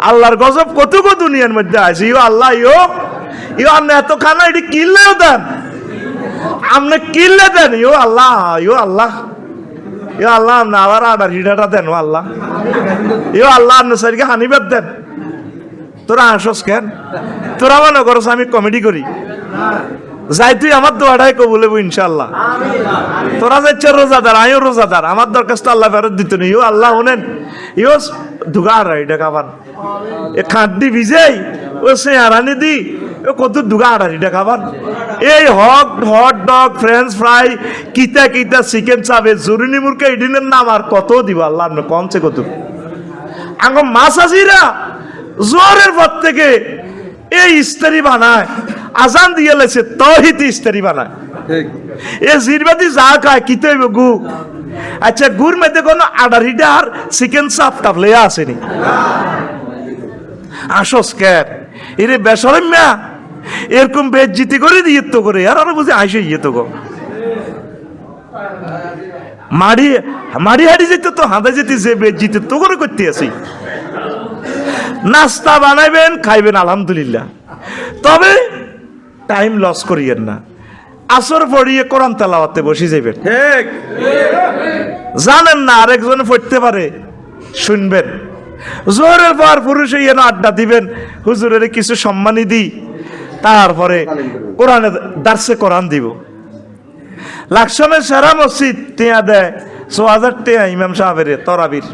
আল্লাহর গজব কতকু দুনিয়ার মধ্যে আছে। ইও আল্লাহ, ইও আপনি এত খানা এটি কিনলেও দেন, আপনি কিনলে দেন। ইও আল্লাহ, ইও আল্লাহ, ইও আল্লাহ আপনি আবার আডার হিটাটা দেন। ও আল্লাহ, ইও আল্লাহ আপনি সারিকে হানিবাদ দেন। তোরা হাসস কেন? তোরা মনে করস আমি কমেডি করি? যাই তুই আমার দোয়াটাই কবুল হইব ইনশাআল্লাহ। তোরা যাচ্ছে রোজাদার, আমিও রোজাদার, আমার দরখাস্ত আল্লাহ ফেরত দিত নি। ইও আল্লাহ শোনেন, ইও ধুকা আর এটা খাবার এ খাঁটি ভিজেই ও সে আরানি দি কত দুগা 28 খাবার এই হট ডগ ফ্রেঞ্চ ফ্রাই কিতা কিতা চিকেন চাবে জরুরি মুরকে এদিনের নাম আর কত দিব আল্লাহ কমছে কত আঙ্গ মাছ আসিরা জোরের পর থেকে এই ইস্তারি বানায় আজান দিয়ে লেছে তহিত ইস্তারি বানায় এ জিরবাদি যা খায় কিতে গু আচ্ছা গুর মধ্যে কোনো 28 আর চিকেন চাপ টাপলে আসেনি আসস ক্যার এরে বেসরম্যা এরকম বেজ্জিতি করে দিয়ে তো করে আর আরো বুঝে আইসে ইয়ে তো গো মাড়ি মাড়ি হাড়ি যেত তো হাঁদা যেতে যে বেজ্জিতি তো করে করতে আসি নাস্তা বানাইবেন খাইবেন আলহামদুলিল্লাহ তবে টাইম লস করিয়েন না আসর পড়িয়ে কোরআন তেলাওয়াতে বসে যাবেন ঠিক জানেন না আরেকজন পড়তে পারে শুনবেন জোহরের পর পুরুষ এনে আড্ডা দিবেন হুজুরের কিছু সম্মানী দিই তারপরে কোরআনে দার্সে কোরআন দিব লাকসামের সারা মসজিদ টিয়া দেয় 6000 টিয়া ইমাম সাহেবের তরাবির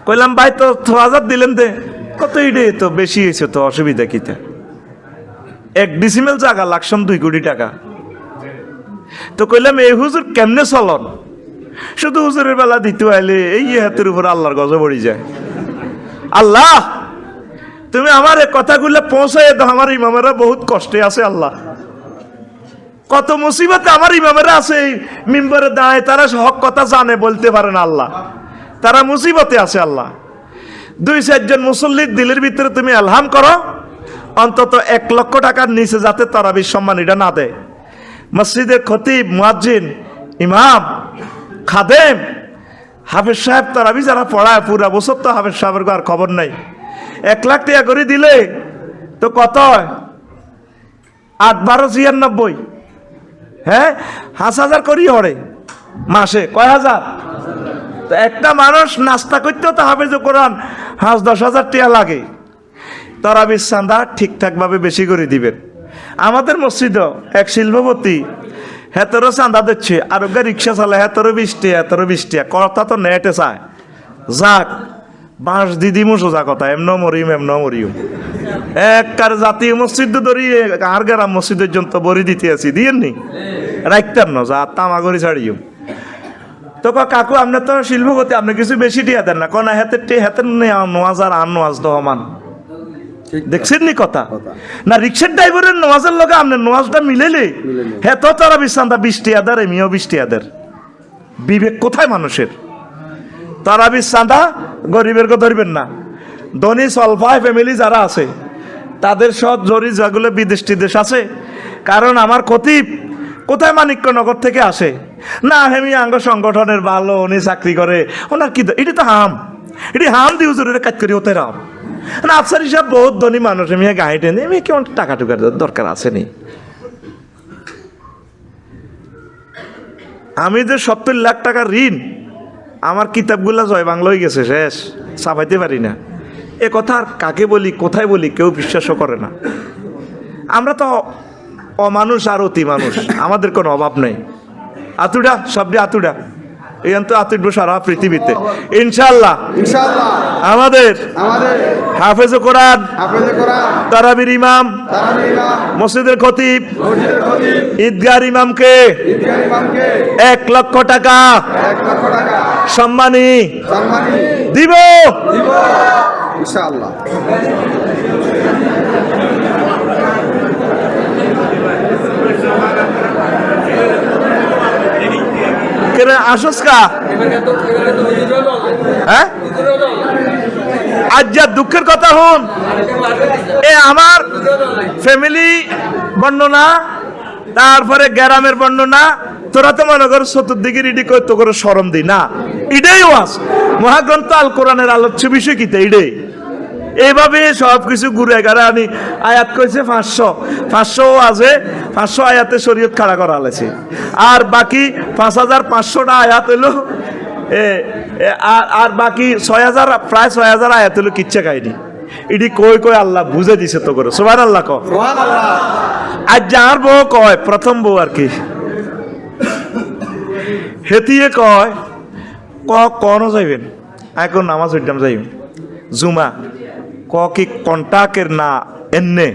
কইলাম ভাই তো 6000 দিলেন দে কত ইডে তো বেশি হয়েছে তো অসুবিধা কিতা 1 ডিসিমেল জায়গা লাকসাম 2 কোটি টাকা তো কইলাম এই হুজুর কেমনে চলন শুধু হুজুরের বেলা দিতে আইলে এই হাতের উপর আল্লাহর গজব পড়ে যায় আল্লাহ তুমি আমার এই কথাগুলো পৌঁছায় দাও আমার ইমামেরা বহুত কষ্টে আছে আল্লাহ কত মুসিবতে আমার ইমামেরা আছে মিম্বরে দাঁড়ায় তারা হক কথা জানে বলতে পারে না আল্লাহ তারা মুসিবতে আছে আল্লাহ 2-4 জন মুসল্লির দিলের ভিতরে তুমি এলহাম করো অন্তত 1 লক্ষ টাকার নিচে যাতে তারাবির সম্মান এটা না দেয় মসজিদের খতিব মুয়াজ্জিন ইমাম খাদেম হাফেজ সাহেব তারাবি যারা পড়ায় পুরা বছর তো হাফেজ সাহেবের আর খবর নাই 1 লাখ টাকা করে দিলে তো কত 8-12-96 হ্যাঁ 5,000 করি হরে মাসে কয় হাজার তো একটা মানুষ নাস্তা করতেও তো হাফেজ কোরআন 5-10,000 টাকা লাগে তারাবির চাঁদা ঠিকঠাক ভাবে বেশি করে দিবেন আমাদের মসজিদও এক শিল্পপতি হেতরও চাঁদা দিচ্ছে আর ওকে রিক্সা চালে হেতরও 20 টাকা কথা তো নেটে চায় যাক বাঁশ দিদিমো সোজা কথা এমন মরিম একটার জাতীয় মসজিদ ধরি আর গ্রাম মসজিদের জন্য বড়ি দিতে আছি দিয়েননি রাখতেন না যা তামাগরি ছাড়িও তো কাকু আপনি তো শিল্পপতি আপনি কিছু বেশি টিয়া দেন না কোন হাতের নোয়াজ আর নোয়াজ দহমান দেখছেন নি কথা না রিক্সার ড্রাইভারের নোয়াজের লগে আপনার নোয়াজটা মিলেলে হ্যাঁ তো তারা বিশান্তা 20 টাকা দেয় এমিও 20 টাকা দেয় বিবেক কোথায় মানুষের তারা বিশান্তা গরিবের কে ধরবেন না ধনী সলফায় ফ্যামিলি যারা আছে তাদের সব জরি যেগুলো বিদেশ টিদেশ আছে কারণ আমার খতিব কোথায় মানিক্যনগর থেকে আসে না হেমি আঙ্গ সংগঠনের ভালো উনি চাকরি করে ওনার কি এটি তো এটি দি হুজুরের কাজ করি ওতে রাম না আফসার হিসাব বহুত ধনী মানুষ আমি গাড়ি টেনে আমি কেমন টাকা টুকার দরকার আসেনি আমি যে 70 লাখ টাকা ঋণ আমার কিতাবগুলা জয় বাংলা হয়ে গেছে শেষ ছাপাইতে পারি না এ কথা আর কাকে বলি কোথায় বলি কেউ বিশ্বাসও করে না আমরা তো অমানুষ আর অতি মানুষ আমাদের কোনো অভাব নেই আতুডা সবটি আতুডা এই তো আতুডবো সারা পৃথিবীতে ইনশাআল্লাহ আমাদের হাফেজ কোরআন তারাবির ইমাম মসজিদের খতিব ঈদগার ইমামকে 1 লক্ষ টাকা সম্মানী দিব ইনশাআল্লাহ আসসকা হ্যাঁ আজ যা দুঃখের কথা হন এ আমার ফ্যামিলি বর্ণনা তারপরে গ্রামের বর্ণনা তোরা তো মনে কর চতুর্দিকে রেডি করতে করে শরম দি না এটাই ওয়াজ মহাগ্রন্থ আল কোরআনের আলোচ্য বিষয় কি এইটাই এইভাবে সবকিছু ঘুরে গাড়ে আনি আয়াত কইছে 500 আছে 500 আয়াতে শরীয়ত খাড়া করা হয়েছে আর বাকি 5500টা আয়াত হলো আর বাকি 6000 প্রায় 6000 আয়াত হলো কিচ্ছা কাহিনী এটি কই আল্লাহ বুঝে দিছে তো করে সুবহানাল্লাহ কও সুবহানাল্লাহ আজ যার বউ কয় প্রথম বউ আর কি হেতিয়ে কয় কোন যাইবেন এখন নামাজ পড়তাম যাইবেন জুমা কি কন্টাকের না এনে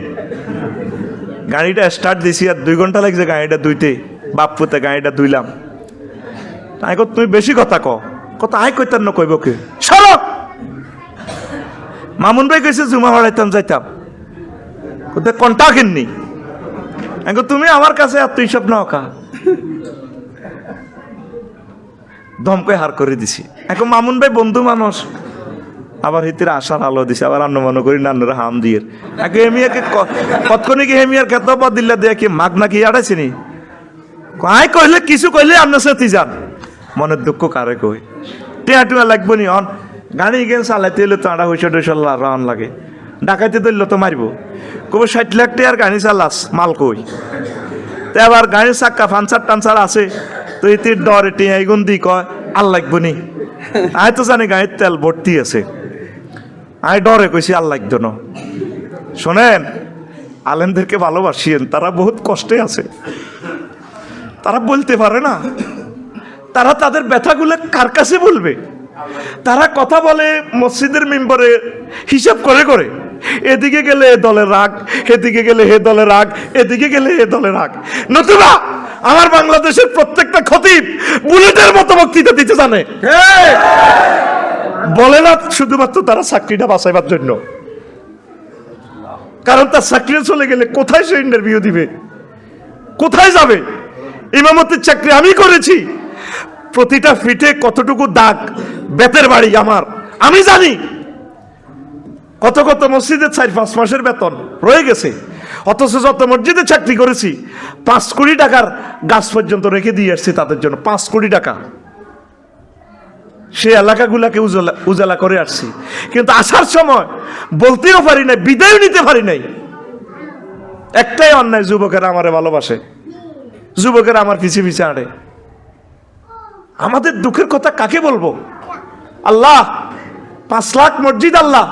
গাড়িটা স্টার্ট দিছি আর 2 ঘন্টা লাগছে গাড়িটা ধুইতে। বাপুতে গাড়িটা ধুইলাম। তাই তুমি বেশি কথা কথা আয় কইতার না কইব কে সরক। মামুন ভাই কইছে জুমা হড়াইতাম যাইতাম কোথায় কন্টা কিননি। তুমি আমার কাছে আর তুই সব নৌকা ধমকে হার করে দিছি। এখন মামুন ভাই বন্ধু মানুষ, আবার হিতির আশার আলো দিছে, আবার অন্য মনে করি নান্নরা হাম দিয়ে হেমিয়াকে কতক্ষণে কি হেমিয়ার খেত দিল্লা দিয়ে কি মাগ নাকি আড়াইছে নি আয় কইলে কিছু কইলে আপনার সাথে যান মনের দুঃখ কারে কই টিয়া টুয়া লাগবো নি অন গাড়ি গেন চালাইতে এলে তো আড়া হইসা টইসা রান লাগে ডাকাইতে ধরলে তো মারবো কব 60 লাখ টাকার গাড়ি চালাস মাল কই তে আবার গাড়ির চাক্কা ফানসার টানসার আছে তো ইতির ডরে টিয়া এগুন দি কয় আর লাগবো নি আয় তো জানি গাড়ির তেল ভর্তি আছে আয় ডরে কইছি আর লাগতো না। শোনেন আলেমদেরকে ভালোবাসিয়েন, তারা বহুত কষ্টে আছে, তারা বলতে পারে না, তারা তাদের ব্যথাগুলো কার কাছে বলবে? তারা কথা বলে মসজিদের মেম্বারে হিসাব করে করে, এদিকে গেলে এ দলের রাগ, এদিকে গেলে হে দলের রাগ, এদিকে গেলে এ দলের রাগ। নতুবা আমার বাংলাদেশের প্রত্যেকটা খতিব বুলেটের মতো বক্তৃতা দিতে জানে, বলে না শুধুমাত্র তারা চাকরিটা বাঁচাইবার জন্য, কারণ তার চাকরি চলে গেলে কোথায় সে ইন্টারভিউ দিবে, কোথায় যাবে? ইমামতির চাকরি আমি করেছি, প্রতিটা ফিটে কতটুকু দাগ, বেতের বাড়ি আমার, আমি জানি। কত কত মসজিদের 4-5 মাসের বেতন রয়ে গেছে, অথচ যত মসজিদে চাকরি করেছি 5 কোটি টাকার গাছ পর্যন্ত রেখে দিয়ে আসছি তাদের জন্য, 5 কোটি টাকা। সে এলাকাগুলাকে উজালা করে আসছি, কিন্তু আসার সময় বলতেও পারি নাই, বিদায় নিতে পারি নাই। একটাই অন্যায়, যুবকেরা আমারে ভালোবাসে, যুবকেরা আমার পিছিয়ে পিছিয়ে আড়ে। আমাদের দুঃখের কথা কাকে বলবো? আল্লাহ 5 লাখ মসজিদ, আল্লাহ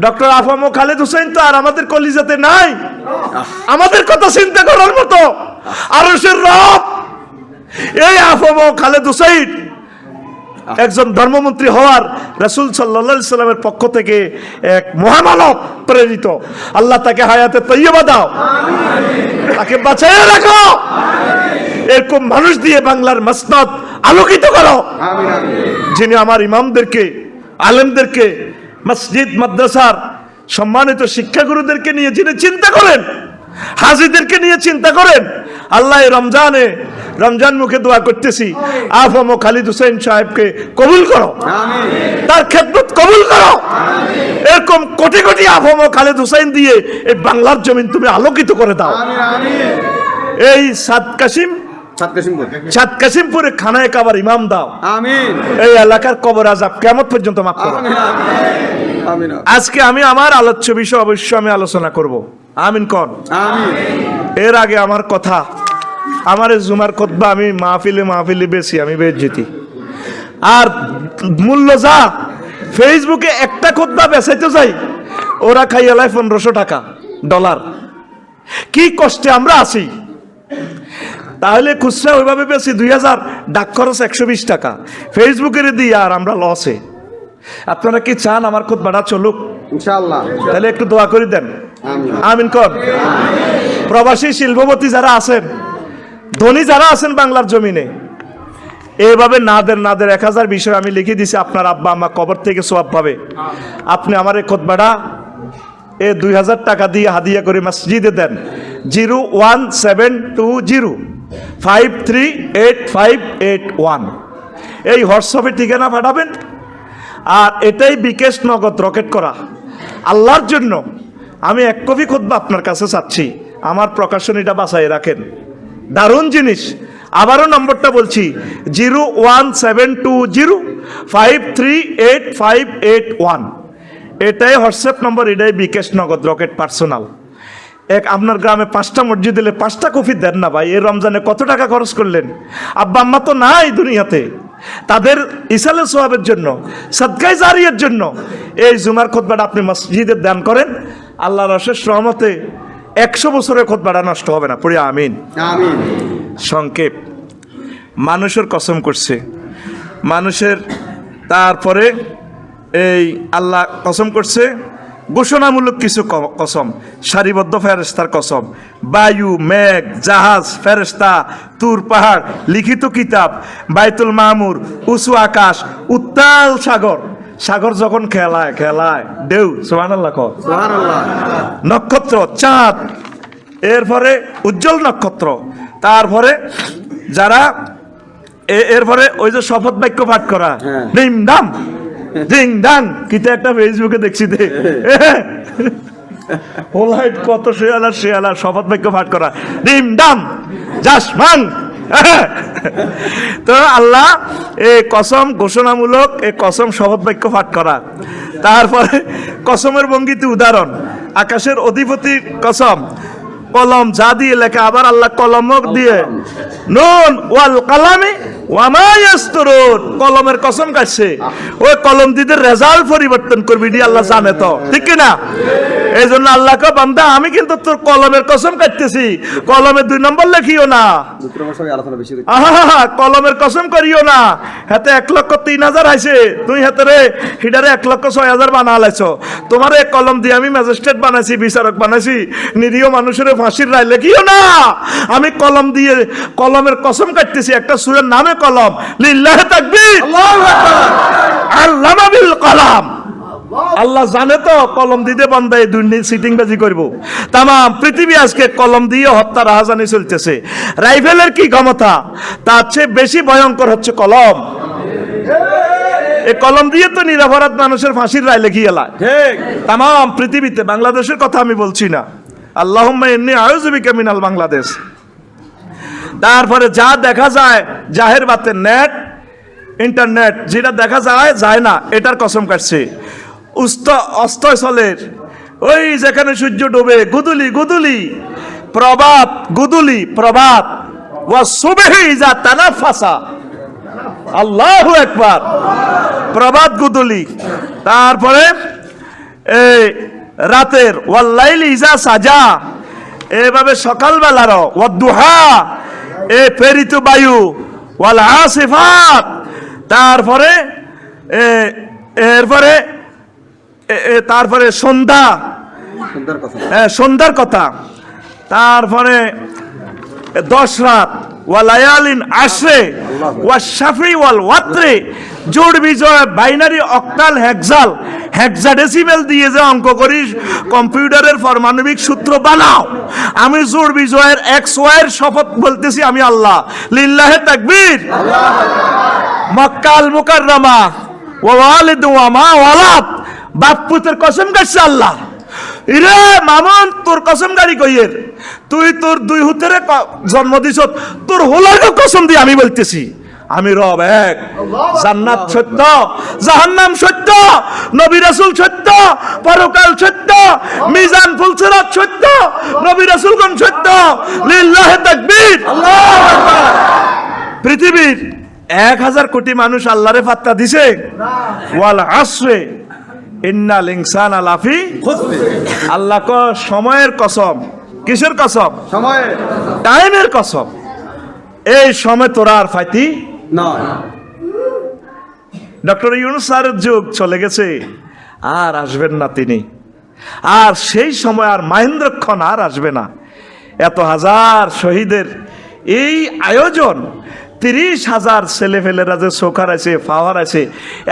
ডক্টর আফম খালেদ হুসাইন তো আর আমাদের কলিজাতে নাই। আমাদের কথা চিন্তা করার মতো আরশের রব এই আফম খালেদ হুসাইন একজন ধর্মমন্ত্রী হওয়ার রাসূল সাল্লাল্লাহু আলাইহি সাল্লামের পক্ষ থেকে এক মহামানব প্রেরিত। আল্লাহ তাকে হায়াতে তৈয়বা দাও, তাকে বাঁচিয়ে রাখো, এরকম মানুষ দিয়ে বাংলার মসনদ আলোকিত করো, যিনি আমার ইমামদেরকে, আলেমদেরকে, মসজিদ মাদ্রাসার সম্মানিত শিক্ষাগুরুদেরকে নিয়ে যিনি চিন্তা করেন, হাজীদেরকে নিয়ে চিন্তা করেন। আল্লাহ রমজানে, রমজান মুখে দোয়া করতেছি, আফম খালিদ হুসাইন সাহেবকে কবুল করো, তার খেদমত কবুল করো। এরকম কোটি কোটি আফম খালিদ হুসাইন দিয়ে এই বাংলার জমিন তুমি আলোকিত করে দাও। এই সাত কাশিমপুরে খানায় কাবার ইমাম দাও, এই এলাকার কবর আযাব কিয়ামত পর্যন্ত মাফ করো। আজকে আমি আমার আলোচ্য বিষয় অবশ্যই আমি আলোচনা করব, আমিন কোন। এর আগে আমার কথা, আমার জুমার খুতবা আমি মাহফিলে বেশি আমি বেজ্জতি, আর মূল্য যা ফেসবুকে একটা খুতবা বেচাইতে যাই ওরা খাইয়া লাই 1500 টাকা ডলার। কি কষ্টে আমরা আছি, তাহলে খুচরা ওইভাবে বেশি 2000, ডাক খরচ 120 টাকা, ফেসবুকের দিয়ে আর আমরা লসে। আপনারা কি চান আমার খুতবাটা চলুক? ইনশাআল্লাহ। তাহলে একটু দোয়া করে দেন, আমিন কোন। প্রবাসী শিল্পপতি যারা আছেন, ধনী যারা আছেন বাংলার জমিনে, এইভাবে নাদের 1000 বিষয় আমি লিখে দিছি, আপনার আব্বা আম্মা কবর থেকে সওয়াব পাবে। আপনি আমার এই খুতবাটা 2000 টাকা দিয়ে হাদিয়া করে মসজিদে দেন। 01725385881 এই হোয়াটসঅ্যাপে ঠিকানা পাঠাবেন। আর এটাই বিকেশ নগদ রকেট করা। আল্লাহর জন্য আমি 1 কপি খুতবা আপনার কাছে চাচ্ছি, আমার প্রকাশনীটা বাঁচাই রাখেন, দারুণ জিনিস। আবারও নম্বরটা বলছি, 01720538581 এটাই হোয়াটসঅ্যাপ নম্বর, এটাই বিকেশ নগদ রকেট পার্সোনাল। আপনার গ্রামে 5টা মসজিদ দিলে 5টা কপি দেন না ভাই। এই রমজানে কত টাকা খরচ করলেন? আব্বা আম্মা তো নাই দুনিয়াতে, তাদের ইসালে সোয়াবের জন্য, সাদকায়ে জারিয়ার জন্য এই জুমার খুতবাটা আপনি মসজিদে দান করেন। আল্লাহর অশেষ রহমতে 100 বছরের খুতবাটা নষ্ট হবে না, পড়ি আমিন। সংক্ষেপ, মানুষের কসম করছে, মানুষের, তারপরে এই আল্লাহ কসম করছে ঘোষণামূলক কিছু কসম, সারিবদ্ধ ফেরেশতার কসম, বায়ু, মেঘ, জাহাজ, ফেরেশতা, তুর পাহাড়, লিখিত কিতাব, বাইতুল মামুর, উঁচু আকাশ, উত্তাল সাগর, সাগর যখন খেলায় ঢেউ, সুবহানাল্লাহ কও, সুবহানাল্লাহ, নক্ষত্র, চাঁদ, এরপরে উজ্জ্বল নক্ষত্র, তারপরে যারা এরপরে ওই যে শপথ বাক্য পাঠ করা, ডিম ডাম ডিং ডাং, কিতে একটা ফেসবুকে দেখছি দে হোলাইট কত শেয়ালা শপথ বাক্য পাঠ করা, ডিম ডাম জাসমান তো আল্লাহ এই কসম ঘোষণামূলক, এই কসম শপথ বাক্য পাঠ করা। তারপরে কসমের ভঙ্গিতে উদাহরণ, আকাশের অধিপতির কসম, কলম যা দিয়ে লেখা, আবার আল্লাহ কলম দিয়ে নুন ওয়াল কালামি ওয়া মা ইয়াসতুরুন, কলমের কসম কাটছে, ওই কলম দিতে রেজাল্ট পরিবর্তন করবি ডি আল্লাহ জানে তো, ঠিক কি না? এই জন্য আল্লাহ কে বান্দা আমি কিন্তু তোর কলমের কসম কাটতেছি, কলমে 2 নম্বর লেখিও না, কলমের কসম করিও না। হাতে 1,03,000 আইছে, তুই হাতে রে হিডারে 1,06,000 বানা লাইছো। তোমার এই কলম দিয়ে আমি ম্যাজিস্ট্রেট বানাইছি, বিচারক বানাইছি, নিরীহ মানুষের ফাঁসির রায় লেখিও না। আমি কলম দিয়ে কলমের কসম কাটতেছি, একটা সূরার নামে কলম, লিল্লাহি তাকবীর, আল্লাহু আকবার, আল্লামা বিল কলম। আল্লাহ জানে তো কলম দিতে বান্দা এই দুর্নীতি সিটিংবাজি করব। তাম পৃথিবী আজকে কলম দিয়ে হত্যা রাহাজানি চলতেছে। রাইফেলের কি ক্ষমতা, তার চেয়ে বেশি ভয়ঙ্কর হচ্ছে কলম। এই কলম দিয়ে তো নিরপরাধ মানুষের ফাঁসির রায় লেখিয়ে এলা ঠিক তাম পৃথিবীতে, বাংলাদেশের কথা আমি বলছি না। আল্লাহুম্মা ইন্নী আউযু বিকা মিনাল বাংলাদেশ। তারপরে যা দেখা যায় জাহের বাতে, নেট, ইন্টারনেট, যেটা দেখা যায় না, এটার কসম কাটছে। অস্তস্থলের ওই যেখানে সূর্য ডোবে, গুদুলি প্রভাত, প্রভাত, ওয়া সুবহি ইযা তানাফাসা, আল্লাহু আকবার, প্রভাত গুদুলি। তারপরে এই রাতের ওয়াল লাইলি ইযা সাজা, এভাবে সকালবেলারও ওয়া দুহা, এ প্রেরিত বায়ু, ওয়াল আসিফাত, তারপরে তারপরে সন্ধ্যার কথা, তারপরে 10 রাত, ওয়ালায়ালিন আশরে, ওয়া শাফি ওয়াল ওয়াত্রে, জোড় বিজয়, বাইনারি, অক্টাল, হেক্সাডেসিমেল দিয়ে যে অঙ্ক করিস, কম্পিউটারের পারমাণবিক সূত্র বানাও। আমি জোড় বিজয়ের XY এর শপথ বলতেছি, আমি আল্লাহ, লিল্লাহি তাকবীর। মক্কা আল মুকাররমা, ওয়া ওয়ালিদ ওয়া মা ওয়ালাদ, বাপ পুত্রের কসম কাটছে আল্লাহ। ইরে মামুন, তোর কসম গাড়ি কইয়ের, তুই তোর 2 হুতেরে জন্ম দিছ, তোর হোলার কসম দিয়ে আমি বলতেছি, আমি রব এক। জান্নাত সত্য, জাহান্নাম সত্য, নবী রাসূল সত্য, পরকাল সত্য, মিজান ফুলসিরাত সত্য, নবী রাসূলগণ সত্য, লিল্লাহি তাকবীর, আল্লাহু আকবার। পৃথিবীর 1,000 কোটি মানুষ আল্লাহরে পাত্তা দিছে? ওয়াল আসরে ইন্নাল ইনসানা লাফি খুসর। আল্লাহ কো সময়ের কসম। কিসের কসম? সময়ের, টাইমের কসম। এই সময় তোরা আর ফাইতি না। ডক্টর ইউনূস স্যারের যুগ চলে গেছে, আর আসবেন না তিনি। আর সেই সময় আর মাহেন্দ্রক্ষণ আর আসবে না। এত হাজার শহীদের এই আয়োজন, 30,000 ছেলেফেলেরা যে সোকার আছে, পাওয়ার আছে,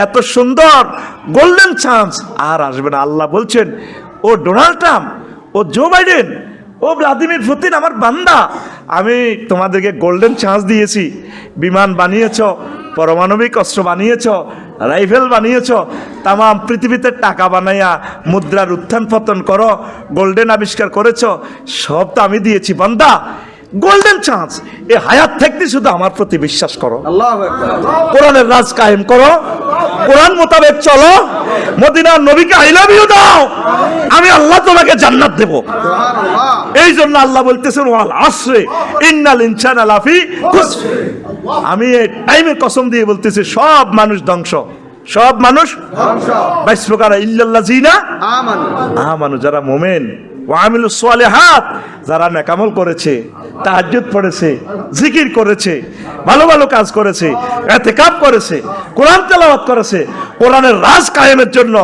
এত সুন্দর গোল্ডেন চান্স আর আসবে না। আল্লাহ বলছেন, ও ডোনাল্ড ট্রাম্প, ও জো বাইডেন, ও ভ্লাদিমির পুতিন আমার বান্দা, আমি তোমাদেরকে গোল্ডেন চান্স দিয়েছি। বিমান বানিয়েছ, পারমাণবিক অস্ত্র বানিয়েছ, রাইফেল বানিয়েছ, তাম পৃথিবীতে টাকা বানাইয়া মুদ্রার উত্থান পতন করো, গোল্ডেন আবিষ্কার করেছ, সব তো আমি দিয়েছি বান্দা। গোল্ডেন চান্স, এই হায়াত থাকতে শুধু আমার প্রতি বিশ্বাস করো, আল্লাহু আকবার, কোরআনের রাজ কায়েম করো, কোরআন মোতাবেক চলো, মদিনার নবীকে আই লাভ ইউ দাও, আমি আল্লাহ তোমাকে জান্নাত দেব। সুবহানাল্লাহ। এই জন্য আল্লাহ বলতেছেন, ওয়াল আসরে ইন্নাল ইনসানা লাফি খুসর। আমি এই টাইমের কসম দিয়ে বলতেছি, সব মানুষ ধ্বংস, সব মানুষ ধ্বংস। 22 প্রকার ইল্লাল্লাযিনা আমানু, যারা মুমিন, ওয়া আমিলুস সালিহাত, যারা নেকামল করেছে, তাহাজ্জুদ পড়েছে, জিকির করেছে, ভালো ভালো কাজ করেছে, ইতিকাফ করেছে, কোরআন তেলাওয়াত করেছে, কোরআনের রাজ কায়েমের জন্য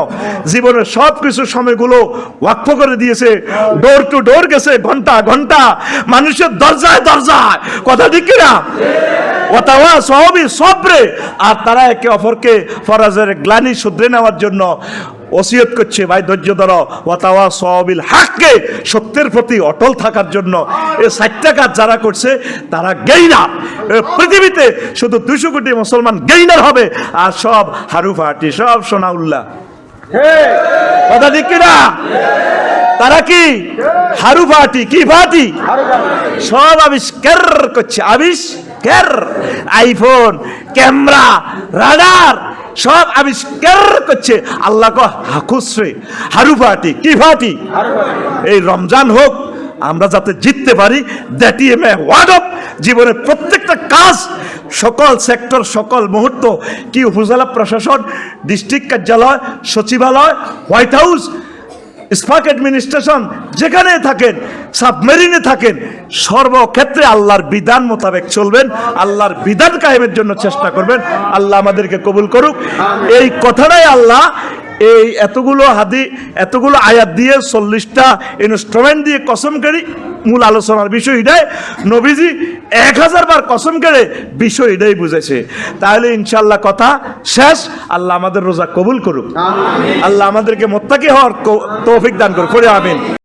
জীবনের সব কিছু সময়গুলো ওয়াকফ করে দিয়েছে, ডোর টু ডোর গেছে, ঘন্টা ঘন্টা মানুষের দরজায় দরজায়, কথা ঠিক কিনা? ওয়াতাওয়া সওয়াবি সবরে, আর তারা একে অপরকে ফরাজের গ্লানি শুধরে নেওয়ার জন্য ওসিয়ত করছে, ভাই ধৈর্য ধরো, ওয়াতাওয়া সওয়াবিল হককে, সত্যের প্রতি অটল থাকার জন্য। এই 60টা কাজ যারা করছে তারা গেইনার। পৃথিবীতে শুধু 200 কোটি মুসলমান গেইনার হবে, আর সব হারুফাটি, সব সোনাউল্লাহ। কথা ঠিক কিনা? তারা কি হারুফাটি, কি ফাটি, সব আবিষ্কার করছে, আবিষ্কার। আইফোন, ক্যামেরা, রাডার সব আবিষ্কার করছে। আল্লাহ কো হাকুসরে, হারুফাটি, কি ফাটি। এই রমজান হোক, আমরা যাতে জিততে পারি, that is a word of জীবনের প্রত্যেকটা কাজ, সকল সেক্টর, সকল মুহূর্ত, কি উপজেলা প্রশাসন, ডিস্ট্রিক্ট কার্যালয়, সচিবালয়, হোয়াইট হাউস, স্পাক অ্যাডমিনিস্ট্রেশন, যেখানে থাকেন, সাবমেরিনে থাকেন, সর্বক্ষেত্রে আল্লাহর বিধান মোতাবেক চলবেন, আল্লাহর বিধান কায়েমের জন্য চেষ্টা করবেন। আল্লাহ আমাদেরকে কবুল করুক। এই কথাটাই আল্লাহ এই এতগুলো আয়াত দিয়ে 40টা ইনস্ট্রুমেন্ট দিয়ে কসম করি মূল আলোচনার বিষয় এটাই। নবীজি 1000 বার কসম করে বিষয় এটাই বুঝেছে। তাহলে ইনশাআল্লাহ কথা শেষ। আল্লাহ আমাদের রোজা কবুল করুক, আল্লাহ আমাদেরকে মুত্তাকি হওয়ার তৌফিক দান করুক। আমিন।